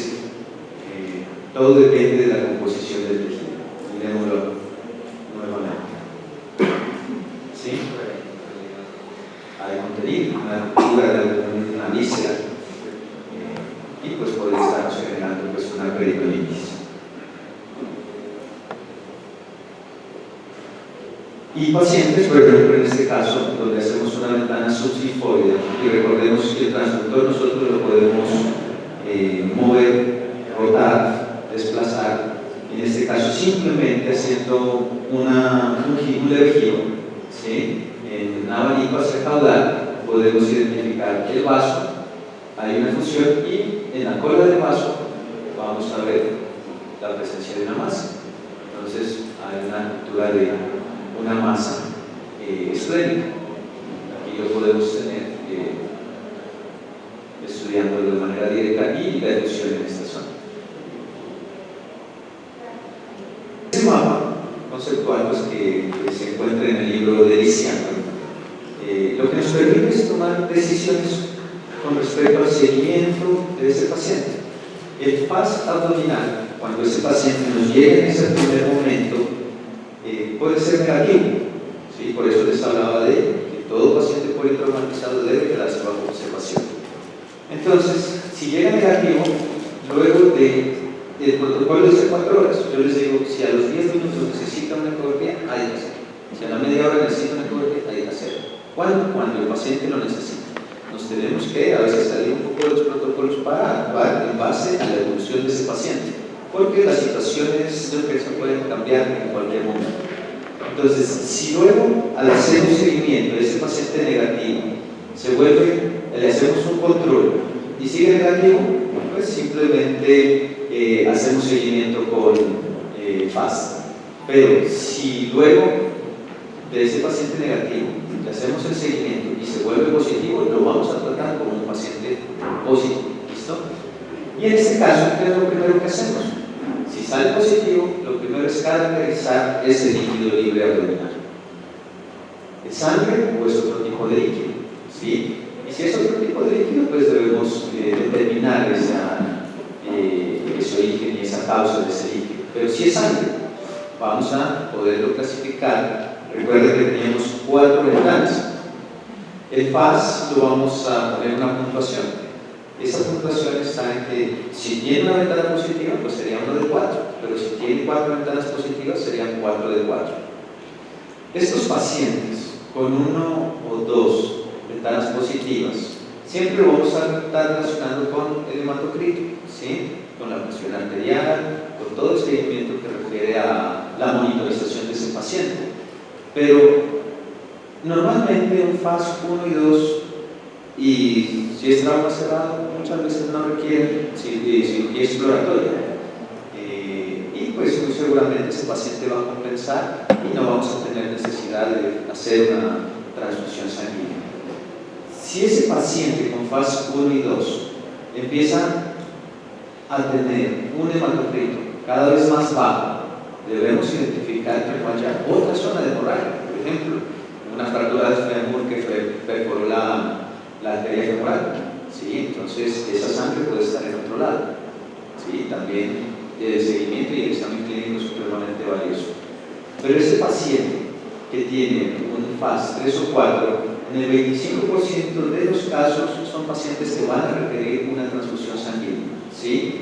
todo depende de la composición del tejido. Mirémoslo nuevamente. ¿Sí? Hay contenido, una ruptura de una víscera y pues puede estar generando pues, una peritonitis. Y pacientes, por ejemplo, en este caso, donde hacemos una ventana subsifoide y recordemos que el transductor nosotros lo podemos mover, rotar, desplazar, en este caso simplemente haciendo un leve giro, ¿sí? En un abanico hacia caudal podemos identificar el vaso, hay una fusión y en la cola del vaso vamos a ver la presencia de una masa. Entonces hay una ruptura de una masa esplénica. Aquí lo podemos tener estudiándolo de manera directa y la efusión en esta zona. Este mapa conceptual pues, que se encuentra en el libro de Lisiano, lo que nos permite es tomar decisiones con respecto al seguimiento de ese paciente. El FAS abdominal, cuando ese paciente nos llega en ese primer momento, puede ser negativo, ¿sí? Por eso les hablaba de que todo paciente politraumatizado debe quedarse bajo observación. Entonces, si llega negativo, luego del protocolo de 4 horas, yo les digo, si a los 10 minutos necesita una ecografía, hay que hacerlo. Si a la media hora necesita una ecografía, hay que hacerlo. ¿Cuándo? Cuando el paciente lo necesita. Nos tenemos que a veces salir un poco de los protocolos para actuar en base a la evolución de ese paciente, porque las situaciones de urgencia pueden cambiar en cualquier momento. Entonces, si luego al hacer un seguimiento de ese paciente negativo se vuelve le hacemos un control y sigue negativo, pues simplemente hacemos seguimiento con FAST. Pero si luego de ese paciente negativo le hacemos el seguimiento y se vuelve positivo, lo vamos a tratar como un paciente positivo. ¿Listo? Y en este caso, ¿qué es lo primero que hacemos? Si sale positivo, lo primero es caracterizar ese líquido libre abdominal. ¿Es sangre o es otro tipo de líquido? ¿Sí? Y si es otro tipo de líquido, pues debemos determinar ese origen y esa causa de ese líquido. Pero si es sangre, vamos a poderlo clasificar. Recuerden que teníamos 4 ventanas. El FAS lo vamos a poner una puntuación. Esa puntuación está en que si tiene una ventana positiva, pues sería 1 de 4, pero si tiene 4 ventanas positivas, serían 4 de 4. Estos pacientes con 1 o 2 ventanas positivas, siempre lo vamos a estar relacionando con el hematocrito, ¿sí? Con la presión arterial, con todo el seguimiento que refiere a la monitorización de ese paciente. Pero normalmente un FAS 1 y 2, y si es trauma cerrado, muchas veces no requiere cirugía exploratoria. Y pues muy seguramente ese paciente va a compensar y no vamos a tener necesidad de hacer una transfusión sanguínea. Si ese paciente con FAS 1 y 2 empieza a tener un hematocrito cada vez más bajo, debemos identificar que haya otra zona de hemorragia. Por ejemplo, una fractura de fémur que perforó la arteria femoral, ¿sí? Entonces esa sangre puede estar en otro lado, ¿sí? También el seguimiento y el examen clínico es supremamente valioso. Pero ese paciente que tiene un FAS 3 o 4, en el 25% de los casos son pacientes que van a requerir una transfusión sanguínea, ¿sí?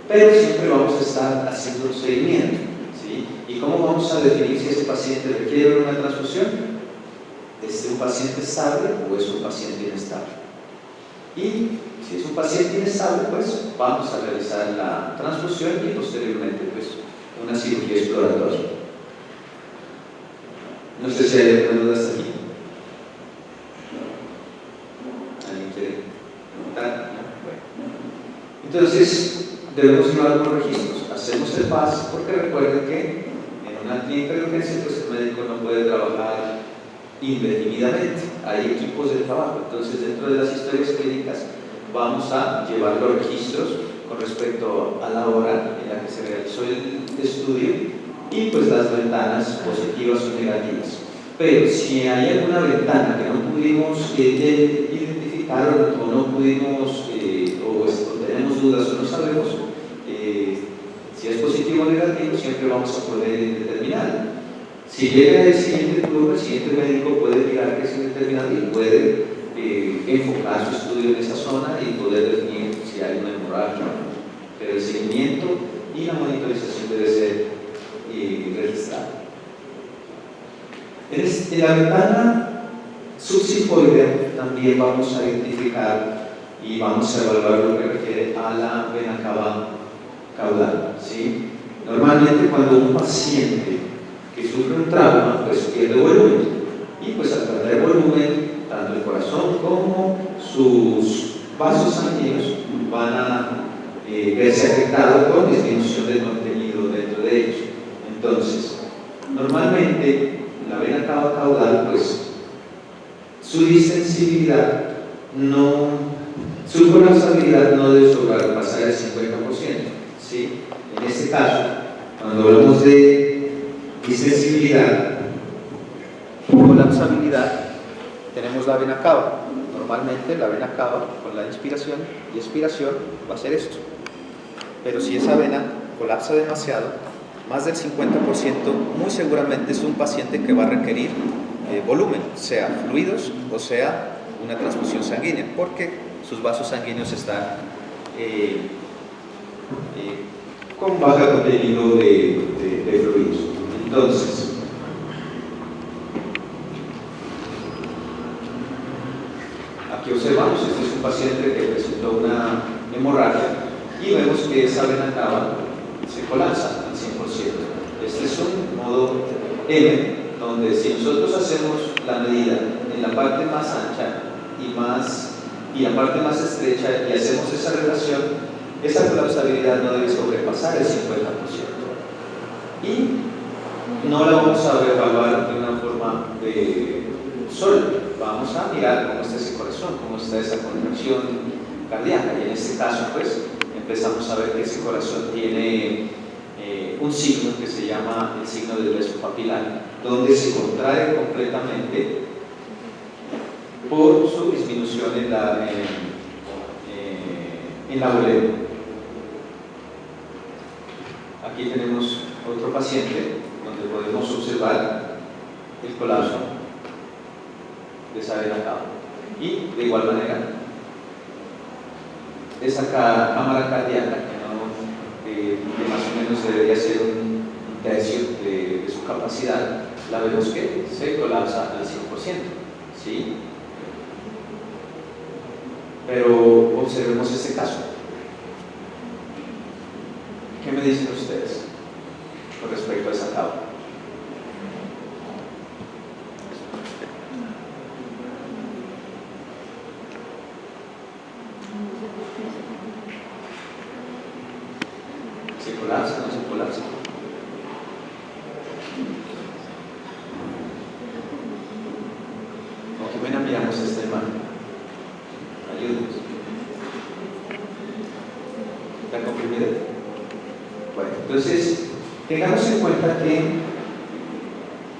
Pero siempre vamos a estar haciendo un seguimiento, ¿sí? ¿Y cómo vamos a definir si ese paciente requiere una transfusión? ¿Es un paciente estable o es un paciente inestable? Y si es un paciente inestable, pues vamos a realizar la transfusión y posteriormente pues una cirugía exploratoria. No sé si hay alguna duda hasta aquí. ¿Alguien quiere preguntar? Bueno. Entonces, debemos llevar los registros. Hacemos el FAS porque recuerden que en una clínica de urgencia pues el médico no puede trabajar indefinidamente, hay equipos de trabajo. Entonces, dentro de las historias clínicas vamos a llevar los registros con respecto a la hora en la que se realizó el estudio y pues las ventanas positivas o negativas. Pero si hay alguna ventana que no pudimos identificar o no pudimos o tenemos dudas o no sabemos si es positivo o negativo, siempre vamos a poder determinar. Si llega el siguiente turno, el siguiente médico puede mirar que es indeterminado y puede enfocar su estudio en esa zona y poder definir si hay una hemorragia. Pero el seguimiento y la monitorización debe ser registrado. En la ventana subsifoidea también vamos a identificar y vamos a evaluar lo que refiere a la vena cava caudal, ¿sí? Normalmente cuando un paciente que sufre un trauma, pues pierde volumen. Y pues al perder volumen, tanto el corazón como sus vasos sanguíneos van a verse afectados con disminución del contenido dentro de ellos. Entonces, normalmente la vena cava caudal, pues su distensibilidad su colapsabilidad no debe sobrepasar el 50%, ¿sí? En este caso, cuando hablamos de distensibilidad o colapsabilidad, tenemos la vena cava. Normalmente la vena cava con la inspiración y expiración va a ser esto. Pero si esa vena colapsa demasiado, más del 50%, muy seguramente es un paciente que va a requerir volumen, sea fluidos o sea una transfusión sanguínea, porque sus vasos sanguíneos están con bajo contenido de fluidos. Entonces, aquí observamos, este es un paciente que presentó una hemorragia y vemos que esa vena cava se colapsa al 100%. Este es un modo M, donde si nosotros hacemos la medida en la parte más ancha y más y la parte más estrecha y hacemos esa relación, esa colapsabilidad no debe sobrepasar el 50%. Y no la vamos a evaluar de una forma sola, vamos a mirar cómo está ese corazón, cómo está esa contracción cardíaca, y en este caso pues empezamos a ver que ese corazón tiene un signo que se llama el signo del beso papilar, donde se contrae completamente por su disminución en la boleta. Aquí tenemos otro paciente donde podemos observar el colapso de esa vena cava. Y de igual manera, esa cámara cardíaca, que más o menos debería ser un tercio de su capacidad, la vemos que se colapsa al 100%. ¿Sí? Pero observemos este caso. ¿Qué me dicen ustedes con respecto a esa cava? ¿Se colapsa o no se colapsa? Ok, bueno, miramos esta imagen. Ayúdenos. ¿Está comprimida? Bueno, entonces, tengamos en cuenta que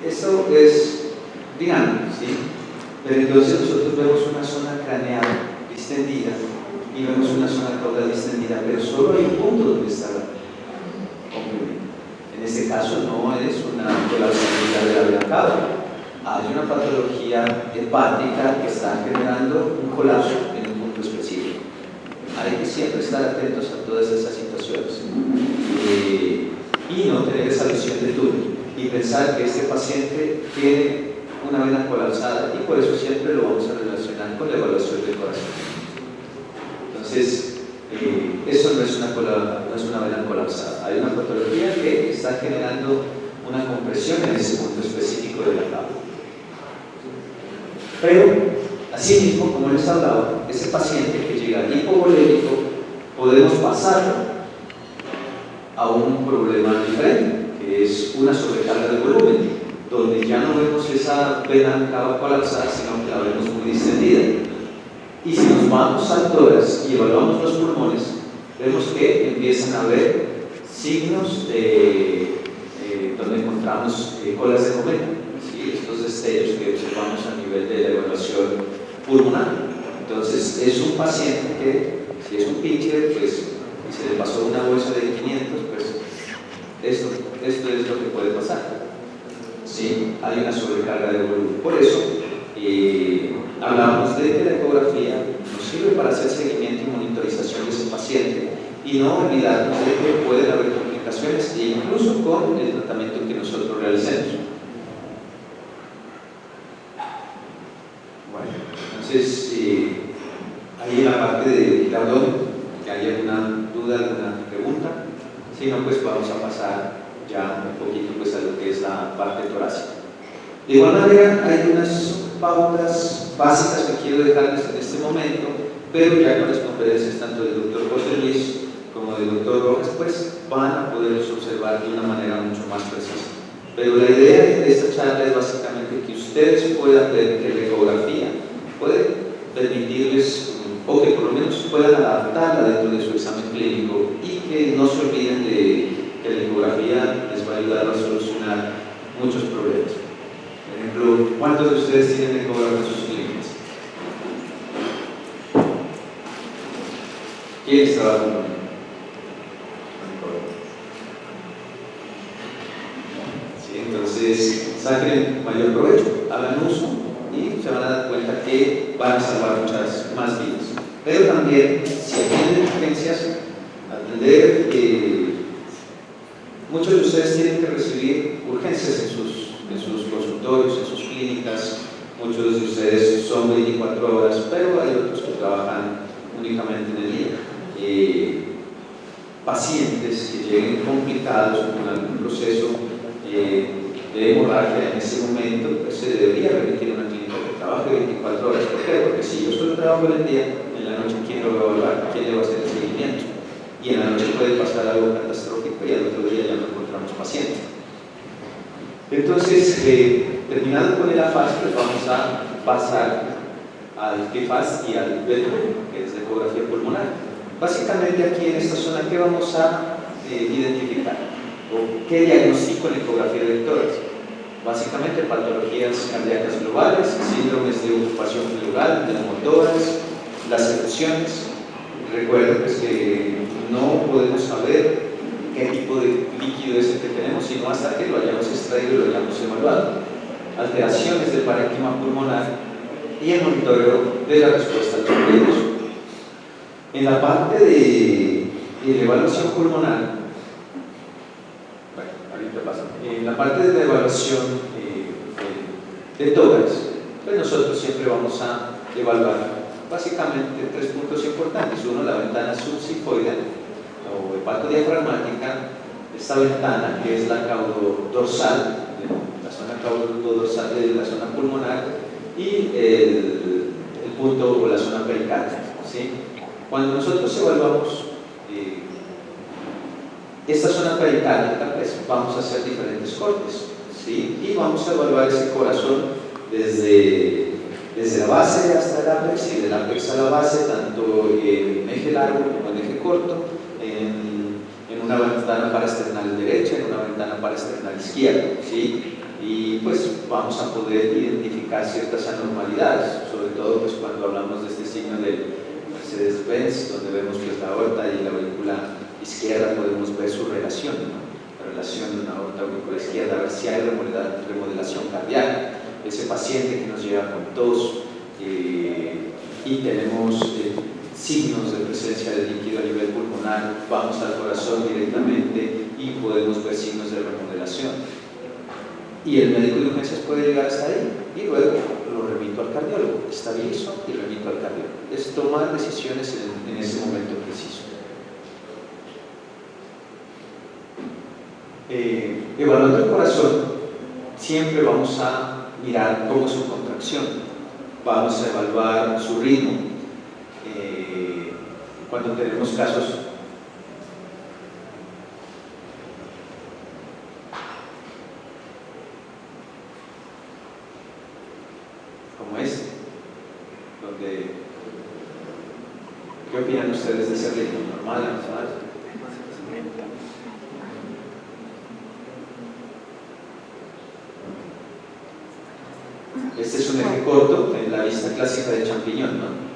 esto es dinámico, ¿sí? Pero entonces nosotros vemos una zona craneal distendida y vemos una zona caudal distendida, pero solo hay un punto donde está comprimida. En este caso no es una colapsabilidad de la vena cava. Hay una patología hepática que está generando un colapso en un punto específico. Hay que siempre estar atentos a todas esas situaciones y no tener esa visión de túnel y pensar que este paciente tiene una vena colapsada, y por eso siempre lo vamos a relacionar con la evaluación del corazón. Entonces, eso no es una vena colapsada. Hay una patología que está generando una compresión en ese punto específico de la cava. Pero, asimismo, como les hablaba, ese paciente que llega hipovolémico, podemos pasarlo a un problema diferente, que es una sobrecarga de volumen, donde ya no vemos esa vena cava colapsada, sino que la vemos muy distendida. Y si nos vamos al tórax y evaluamos los pulmones, vemos que empiezan a haber signos donde encontramos colas de cometa, ¿sí? Estos destellos que observamos a nivel de la evaluación pulmonar. Entonces, es un paciente que, si es un pitcher, pues, y se le pasó una bolsa de 500, pues, esto es lo que puede pasar. ¿Sí? Hay una sobrecarga de volumen. Por eso, hablamos de que la ecografía nos sirve para hacer seguimiento y monitorización de ese paciente y no olvidarnos de que pueden haber complicaciones, e incluso con el tratamiento que nosotros realicemos. Bueno, entonces, ahí en la parte del abdomen, que haya alguna duda, alguna pregunta. Si no, pues vamos a pasar ya un poquito pues a lo que es la parte torácica. De igual manera, hay unas pautas básicas que quiero dejarles en este momento, pero ya con las conferencias tanto del doctor José Luis como del doctor Rojas, pues van a poderlos observar de una manera mucho más precisa. Pero la idea de esta charla es básicamente que ustedes puedan ver que la ecografía puede permitirles, o que por lo menos puedan adaptarla dentro de su examen clínico, y que no se olviden de que la ecografía les va a ayudar a solucionar muchos problemas. Por ejemplo, ¿cuántos de ustedes tienen ecografía en sus clínicas? ¿Quiénes trabajan con ecografía? Sí, entonces, saquen mayor provecho, hagan uso y se van a dar cuenta que van a salvar muchas más vidas. Pero también, si tienen urgencias, atender, muchos de ustedes tienen que recibir urgencias en sus consultorios, en sus clínicas. Muchos de ustedes son 24 horas, pero hay otros que trabajan únicamente en el día. Pacientes que lleguen complicados con algún proceso de hemorragia en ese momento, pues se debería remitir a una clínica que trabaje trabaje 24 horas. ¿Por qué? Porque si yo solo trabajo en el día, en la noche, ¿quién lo va a evaluar? ¿Quién le va a hacer el seguimiento? Y en la noche puede pasar algo catastrófico y al otro día ya no encontramos paciente. Entonces, terminando con el AFAS, pues vamos a pasar al QFAS y al BEDRO, que es de ecografía pulmonar. Básicamente aquí en esta zona, ¿qué vamos a identificar? ¿O qué diagnóstico en ecografía de vectores? Básicamente patologías cardíacas globales, síndromes de ocupación pleural, neumotoras, las efusiones. Recuerden pues, que no podemos saber qué tipo de líquido es el que tenemos, sino hasta que lo hayamos extraído y lo hayamos evaluado. Alteraciones del parénquima pulmonar y el monitoreo de la respuesta a los ruidos. En la parte de la evaluación pulmonar, bueno, ahorita pasa. En la parte de la evaluación de tórax, pues nosotros siempre vamos a evaluar básicamente 3 puntos importantes. Uno, la ventana subsifoide o hepatodiafragmática, esta ventana que es la caudodorsal, la zona caudodorsal de la zona pulmonar, y el punto o la zona pericárdica, ¿sí? Cuando nosotros evaluamos esta zona pericárdica, pues vamos a hacer diferentes cortes, ¿sí? Y vamos a evaluar ese corazón desde la base hasta el ápex y del ápex a la base, tanto en eje largo como en eje corto, en una ventana paraesternal derecha, en una ventana paraesternal izquierda, ¿sí? Y pues vamos a poder identificar ciertas anormalidades, sobre todo pues cuando hablamos de este signo de Mercedes-Benz, donde vemos pues la aorta y la aurícula izquierda, podemos ver su relación, ¿no? La relación de una aorta aurícula izquierda, a ver si hay remodelación cardíaca. Ese paciente que nos llega con tos y tenemos signos de presencia de líquido a nivel pulmonar, vamos al corazón directamente y podemos ver signos de remodelación. Y el médico de urgencias puede llegar hasta ahí y luego lo remito al cardiólogo, estabilizo y remito al cardiólogo. Es tomar decisiones en ese momento preciso. Evaluando el corazón, siempre vamos a mirar cómo es su contracción, vamos a evaluar su ritmo. Cuando tenemos casos como este, donde ¿qué opinan ustedes de ese ritmo? ¿Normal? ¿Normal? Este es un eje corto en la vista clásica de champiñón, ¿no?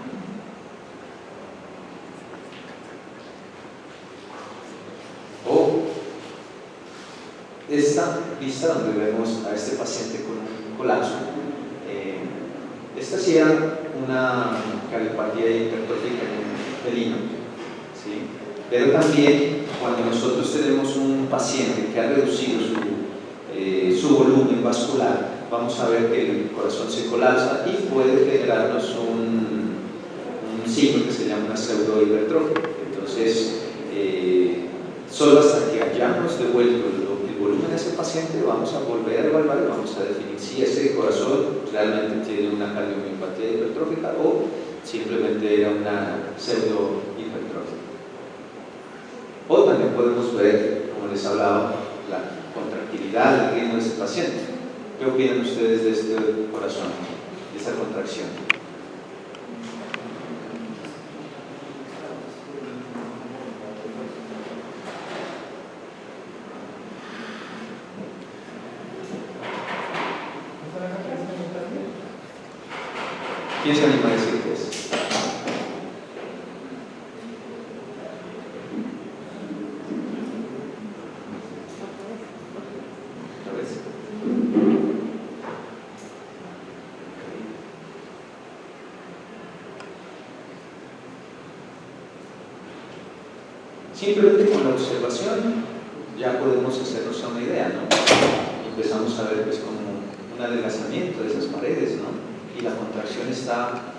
O esta vista donde vemos a este paciente con un colapso. Esta sí era una cardiopatía hipertrófica en un felino, ¿sí? Pero también cuando nosotros tenemos un paciente que ha reducido su volumen vascular, vamos a ver que el corazón se colapsa y puede generarnos un signo que se llama una pseudohipertrofia. Entonces, solo hasta que hayamos devuelto el volumen a ese paciente, vamos a volver a evaluar y vamos a definir si ese corazón realmente tiene una cardiomiopatía hipertrófica o simplemente era una pseudohipertrofia. O también podemos ver, como les hablaba, la contractilidad, el ritmo de ese paciente. ¿Qué opinan ustedes de este corazón, de esta contracción? ¿Quién se anima a decir qué es? Simplemente con la observación ya podemos hacernos una idea, ¿no? Empezamos a ver pues como un adelgazamiento de esas paredes, ¿no? Y la contracción está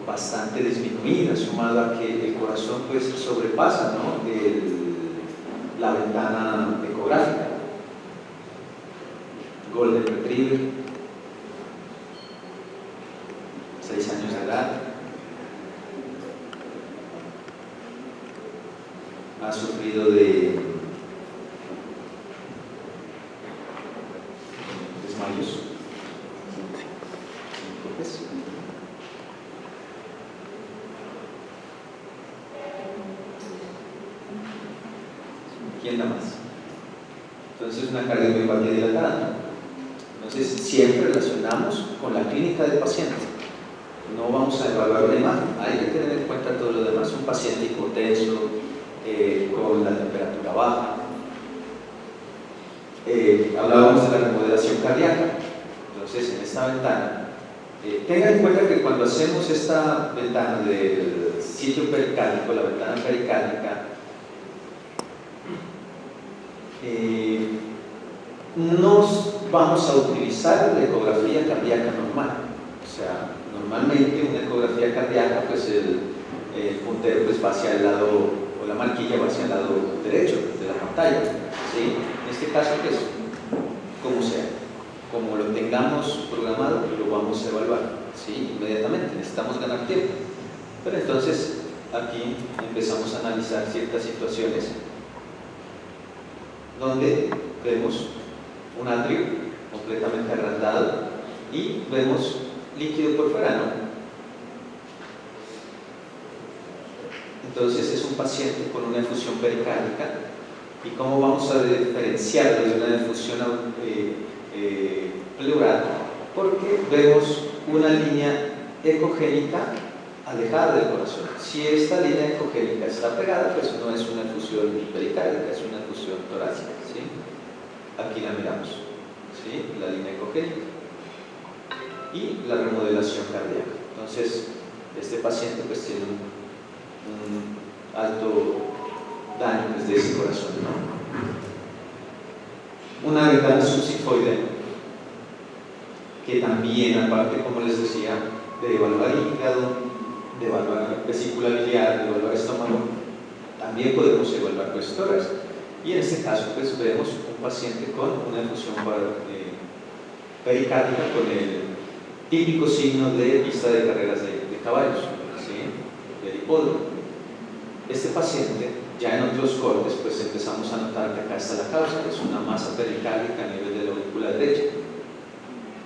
bastante disminuida, sumado a que el corazón pues sobrepasa, ¿no? La ventana ecográfica. Golden Retriever. ha sufrido de desmayos. ¿Quién da más? Entonces, una cardiomiopatía dilatada. Entonces, siempre relacionamos con la clínica del paciente. No vamos a evaluar la imagen. Hay que tener en cuenta todo lo demás. Un paciente hipotenso, con la temperatura baja. Hablábamos de la remodelación cardíaca. Entonces, en esta ventana, tengan en cuenta que cuando hacemos esta ventana del sitio pericárdico, la ventana pericárdica, nos vamos a utilizar la ecografía cardíaca normal. O sea, normalmente una ecografía cardíaca, pues el puntero pues va hacia el lado, o la marquilla va hacia el lado derecho de la pantalla, ¿sí? En este caso, pues, como sea, como lo tengamos programado, lo vamos a evaluar, ¿sí? Inmediatamente, necesitamos ganar tiempo. Pero entonces, aquí empezamos a analizar ciertas situaciones donde vemos un atrio completamente agrandado y vemos líquido por fuera, ¿no? Entonces es un paciente con una efusión pericárdica. ¿Y cómo vamos a diferenciarlo de una efusión pleural? Porque vemos una línea ecogénica alejada del corazón. Si esta línea ecogénica está pegada, pues no es una efusión pericárdica, es una efusión torácica, ¿sí? Aquí la miramos, ¿sí? La línea ecogénica y la remodelación cardíaca. Entonces, este paciente pues tiene un alto daño desde ese corazón, ¿no? Una ventana subsifoide que también, aparte, como les decía, de evaluar hígado, de evaluar vesícula biliar, de evaluar estómago, también podemos evaluar pues tórax. Y en este caso pues vemos un paciente con una efusión pericárdica con el típico signo de pista de carreras de caballos, ¿sí? Del hipódromo. Este paciente, ya en otros cortes, pues empezamos a notar que acá está la causa, que es una masa pericárdica a nivel de la aurícula derecha.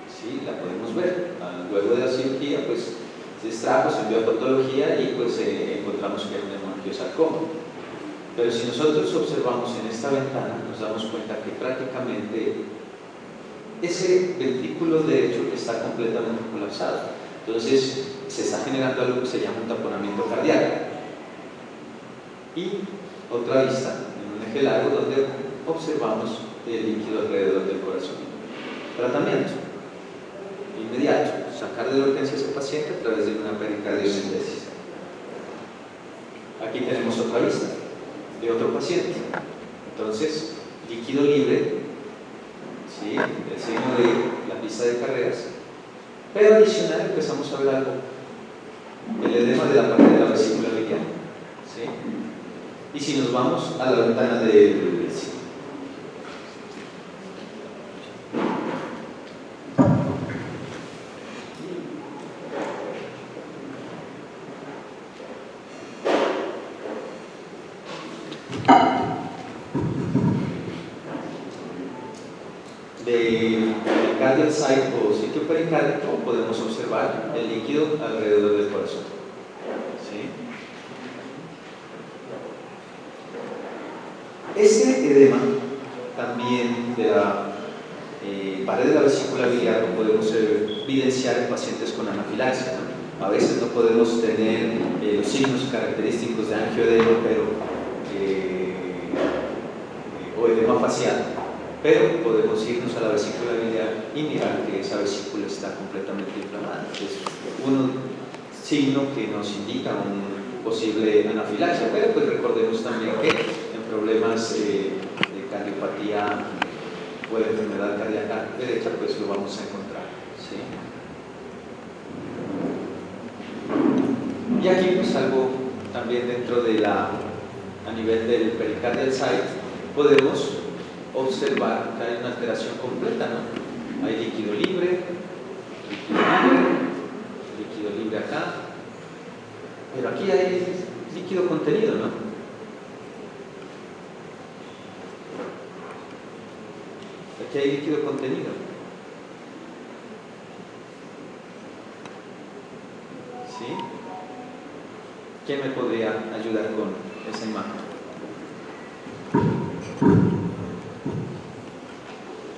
¿Sí? La podemos ver. Luego de la cirugía, pues se extrajo, se envió a patología y pues encontramos que era un hemangiosarcoma. Pero si nosotros observamos en esta ventana, nos damos cuenta que prácticamente ese ventrículo derecho está completamente colapsado. Entonces se está generando algo que se llama un taponamiento cardíaco. Y otra vista en un eje largo donde observamos el líquido alrededor del corazón. Tratamiento inmediato: sacar de la urgencia a ese paciente a través de una pericardiocentesis. Aquí tenemos otra vista de otro paciente. Entonces, líquido libre, ¿sí? El signo de la pista de carreras, pero adicional empezamos a ver algo: el edema de la parte de la vesícula biliar, ¿sí? Y si nos vamos a la ventana del cardiac site o sitio pericárdico, podemos observar el líquido alrededor del corazón, ¿sí? Este edema también de la pared de la vesícula biliar lo podemos evidenciar en pacientes con anafilaxia, ¿no? A veces no podemos tener los signos característicos de angioedema o edema facial, pero podemos irnos a la vesícula biliar y mirar que esa vesícula está completamente inflamada. Es un signo que nos indica un posible anafilaxia, pero pues recordemos también que en problemas de cardiopatía o de enfermedad cardíaca derecha, pues lo vamos a encontrar, ¿sí? Y aquí pues algo también dentro de a nivel del pericardial site, podemos observar que hay una alteración completa, ¿no? Hay líquido libre acá, pero aquí hay líquido contenido, ¿no? aquí hay líquido contenido. ¿Sí? ¿Quién me podría ayudar con esa imagen?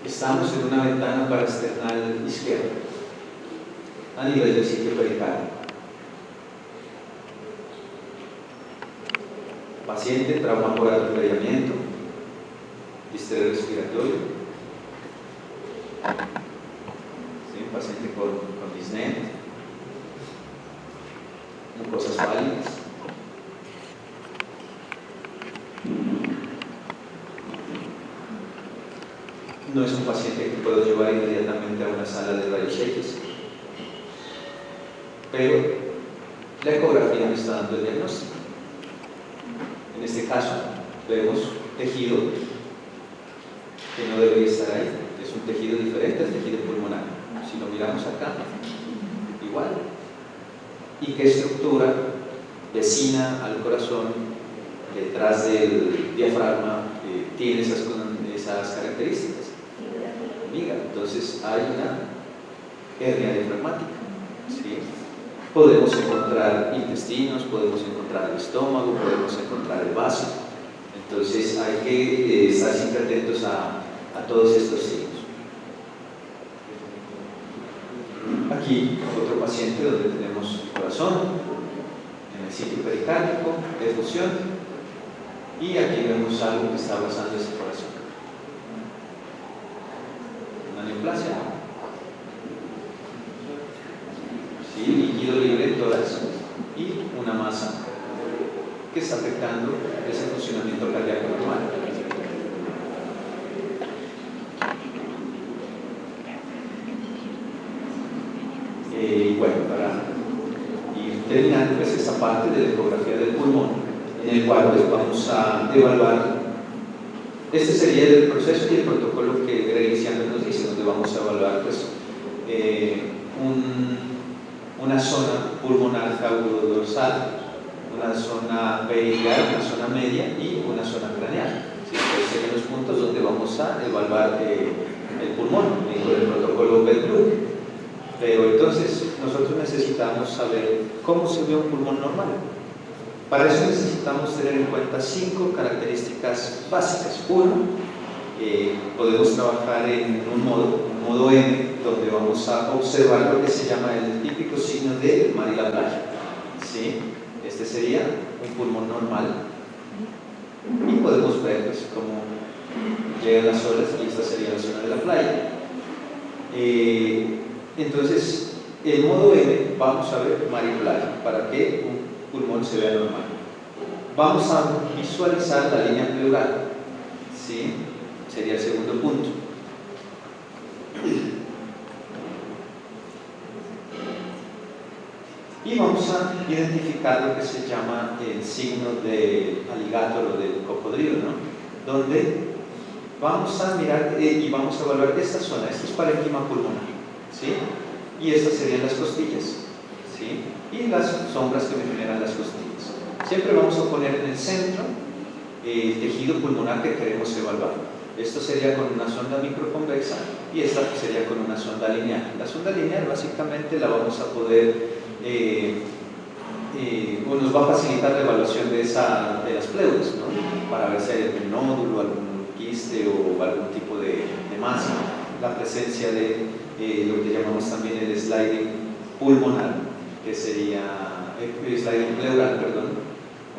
Estamos en una ventana parasternal izquierda, a nivel del sitio pericárdico. Paciente, trauma por atropellamiento, distrés respiratorio, ¿sí? Paciente con disnea, mucosas pálidas. No es un paciente que puedo llevar inmediatamente a una sala de rayos X, pero la ecografía me está dando el diagnóstico. En este caso, vemos tejido que no debería estar ahí. Es un tejido diferente al tejido pulmonar. Si lo miramos acá, igual. ¿Y qué estructura vecina al corazón, detrás del diafragma, tiene esas características? Hígado. Entonces hay una hernia diafragmática. ¿Sí? Podemos encontrar intestinos, podemos encontrar el estómago, podemos encontrar el vaso. Entonces hay que estar siempre atentos a todos estos signos. Aquí otro paciente donde tenemos corazón, en el sitio pericárdico, efusión, y aquí vemos algo que está abrazando ese corazón. Una neoplasia. ¿Sí? Líquido libre en tórax y una masa que está afectando ese funcionamiento cardíaco normal. Y bueno, para ir terminando pues esta parte de la ecografía del pulmón, en el cual pues vamos a evaluar, este sería el proceso y el protocolo que Greg Lisiano nos dice, donde vamos a evaluar pues una zona pulmonar caudo-dorsal, una zona pericial, una zona media y una zona craneal. ¿Sí? Estos serían los puntos donde vamos a evaluar el pulmón con el protocolo Bell-Gluck. Pero entonces nosotros necesitamos saber cómo se ve un pulmón normal. Para eso necesitamos tener en cuenta 5 características básicas. Uno, podemos trabajar en un modo M, donde vamos a observar lo que se llama el típico signo del mar y la playa. ¿Sí? Este sería un pulmón normal. Y podemos ver pues, cómo llegan las olas, y esta sería la zona de la playa. Entonces, en modo M vamos a ver mar y playa, para que un pulmón se vea normal. Vamos a visualizar la línea pleural. ¿Sí? Sería el segundo punto. Y vamos a identificar lo que se llama el signo del alligator o del cocodrilo, ¿no? Donde vamos a mirar y vamos a evaluar esta zona. Esto es parénquima pulmonar, ¿sí? Y estas serían las costillas, ¿sí? Y las sombras que me generan las costillas. Siempre vamos a poner en el centro el tejido pulmonar que queremos evaluar. Esto sería con una sonda microconvexa y esta sería con una sonda lineal. La sonda lineal básicamente la vamos a poder, nos va a facilitar la evaluación de las pleuras, ¿no? Para ver si hay algún nódulo, algún quiste o algún tipo de masa. La presencia de lo que llamamos también el sliding pulmonar, que sería sliding pleural, perdón,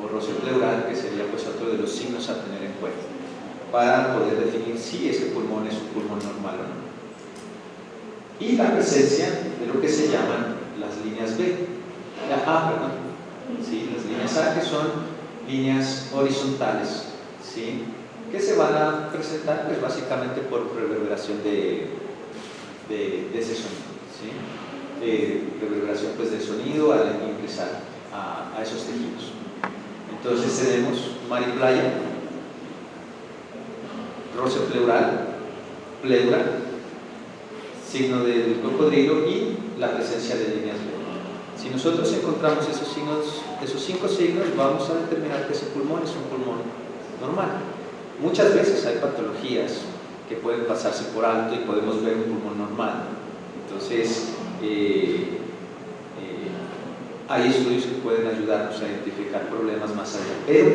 o roce pleural, que sería pues otro de los signos a tener en cuenta para poder definir si ese pulmón es un pulmón normal o no. Y la presencia de lo que se llaman las líneas B, ¿sí? Las líneas A, que son líneas horizontales, ¿sí? Que se van a presentar pues básicamente por reverberación de ese sonido, ¿sí? Reverberación pues del sonido al ingresar a esos tejidos. Entonces tenemos mar y playa, roce pleural, pleura, signo del cocodrilo y la presencia de líneas B. Si nosotros encontramos esos 5 signos, vamos a determinar que ese pulmón es un pulmón normal. Muchas veces hay patologías que pueden pasarse por alto y podemos ver un pulmón normal. Entonces, hay estudios que pueden ayudarnos a identificar problemas más allá, pero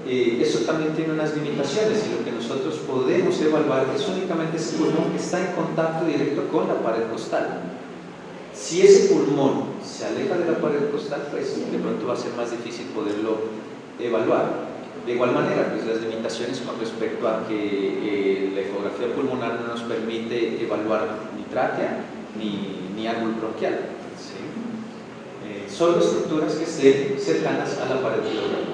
eso también tiene unas limitaciones, y lo que nosotros podemos evaluar es únicamente ese pulmón que está en contacto directo con la pared costal. Si ese pulmón se aleja de la pared costal, pues de pronto va a ser más difícil poderlo evaluar. De igual manera, pues las limitaciones con respecto a que la ecografía pulmonar no nos permite evaluar ni tráquea ni árbol bronquial, ¿sí? Solo estructuras que estén cercanas a la pared pleural.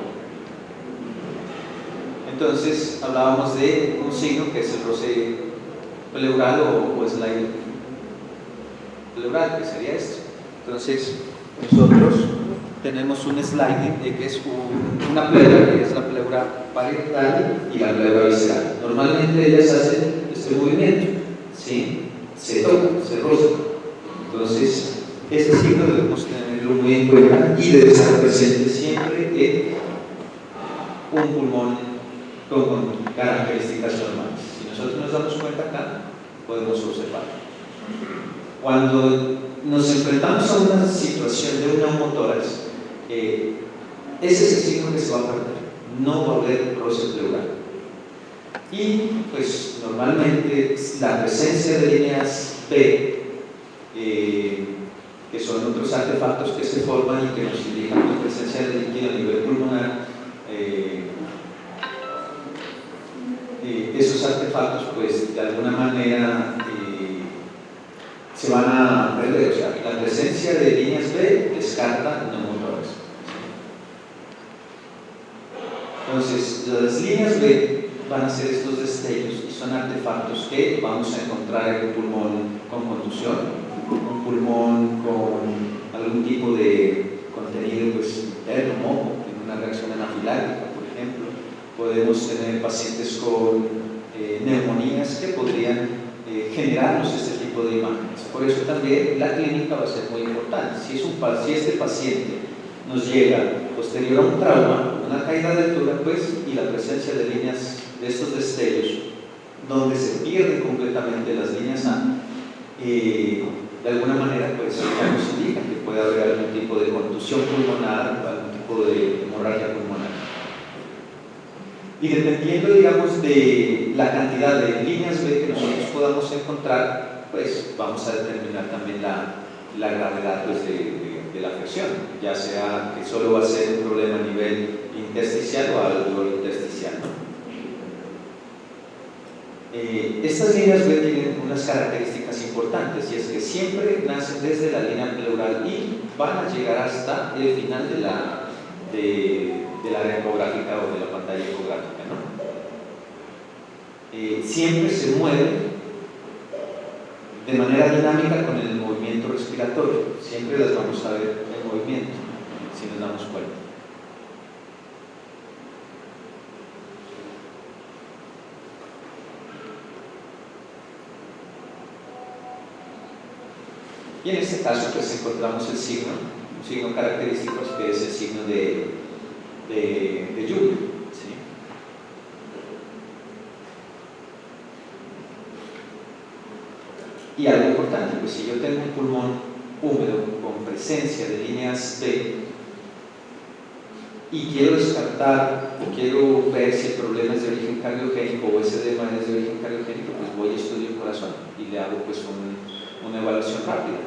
Entonces, hablábamos de un signo que es el roce pleural o slide pleural, que sería esto. Entonces, nosotros tenemos un sliding que es una pleura, que es la pleura parietal y la pleura visceral. Normalmente ellas hacen este movimiento, ¿sí? Se tocan, se rozan. Entonces, este signo debemos tenerlo muy en cuenta y debe estar presente siempre en un pulmón con características normales. Si nosotros nos damos cuenta acá, podemos observarlo. Cuando nos enfrentamos a una situación de un neumotórax, ese es el signo que se va a perder. No va a haber roce pleural. Y pues normalmente la presencia de líneas B, que son otros artefactos que se forman y que nos indican la presencia de líquido a nivel pulmonar, esos artefactos pues de alguna manera se van a perder. O sea, la presencia de líneas B descarta neumotórax. Entonces, las líneas B van a ser estos destellos y son artefactos que vamos a encontrar en un pulmón con contusión, un pulmón con algún tipo de contenido pues, interno, moco, en una reacción anafiláctica, por ejemplo. Podemos tener pacientes con neumonías que podrían generarnos este tipo de imágenes. Por eso también la clínica va a ser muy importante. Si este paciente nos llega posterior a un trauma, una caída de altura, pues, y la presencia de líneas de estos destellos, donde se pierden completamente las líneas A, de alguna manera, pues, ya nos indica que puede haber algún tipo de contusión pulmonar o algún tipo de hemorragia pulmonar. Y dependiendo, digamos, de la cantidad de líneas B que nosotros podamos encontrar, pues vamos a determinar también la gravedad pues, de la afección, ya sea que solo va a ser un problema a nivel intersticial o alveolar intersticial. Estas líneas B tienen unas características importantes, y es que siempre nacen desde la línea pleural y van a llegar hasta el final de la área ecográfica o de la pantalla ecográfica, ¿no? Siempre se mueven de manera dinámica con el movimiento respiratorio. Siempre las vamos a ver en movimiento, si nos damos cuenta. Y en este caso pues encontramos el signo, un signo característico que es el signo de lluvia, ¿sí? Y algo importante, pues si yo tengo un pulmón húmedo con presencia de líneas B y quiero descartar o quiero ver si el problema es de origen cardiogénico o ese edema es de origen cardiogénico, pues voy a estudio el corazón y le hago pues una evaluación rápida.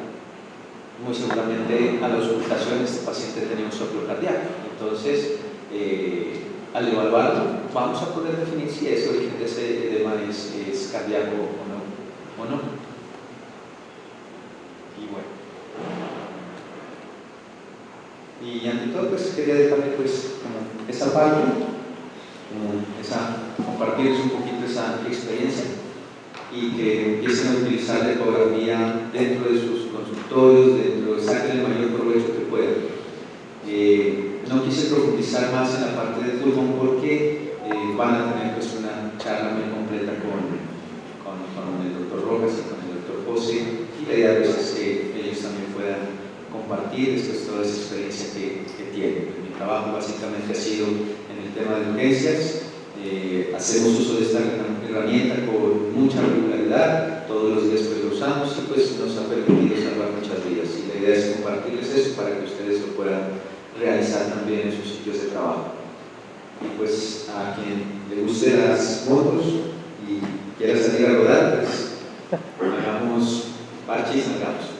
Muy seguramente a la auscultación este paciente tenía un soplo cardíaco. Entonces, al evaluarlo, vamos a poder definir si ese origen de ese edema es cardíaco o no. Y bueno. Y ante todo, pues quería dejarle pues como esa parte, compartirles un poquito esa experiencia y que empiecen a utilizar la ecografía dentro de sus consultorios, saquen el mayor provecho que puedan. No quise profundizar más en la parte del pulmón porque van a tener pues una charla muy completa con el doctor Rojas y con el doctor José, y la idea pues, es que ellos también puedan compartir toda esa experiencia que tienen. Mi trabajo básicamente ha sido en el tema de urgencias. Hacemos uso de esta herramienta con mucha regularidad, todos los días pues lo usamos y pues nos ha permitido salvar muchas vidas. Y la idea es compartirles eso para que ustedes lo puedan realizar también en sus sitios de trabajo. Y pues a quien le guste las motos y quiera salir a rodar, pues hagamos parche y salgamos.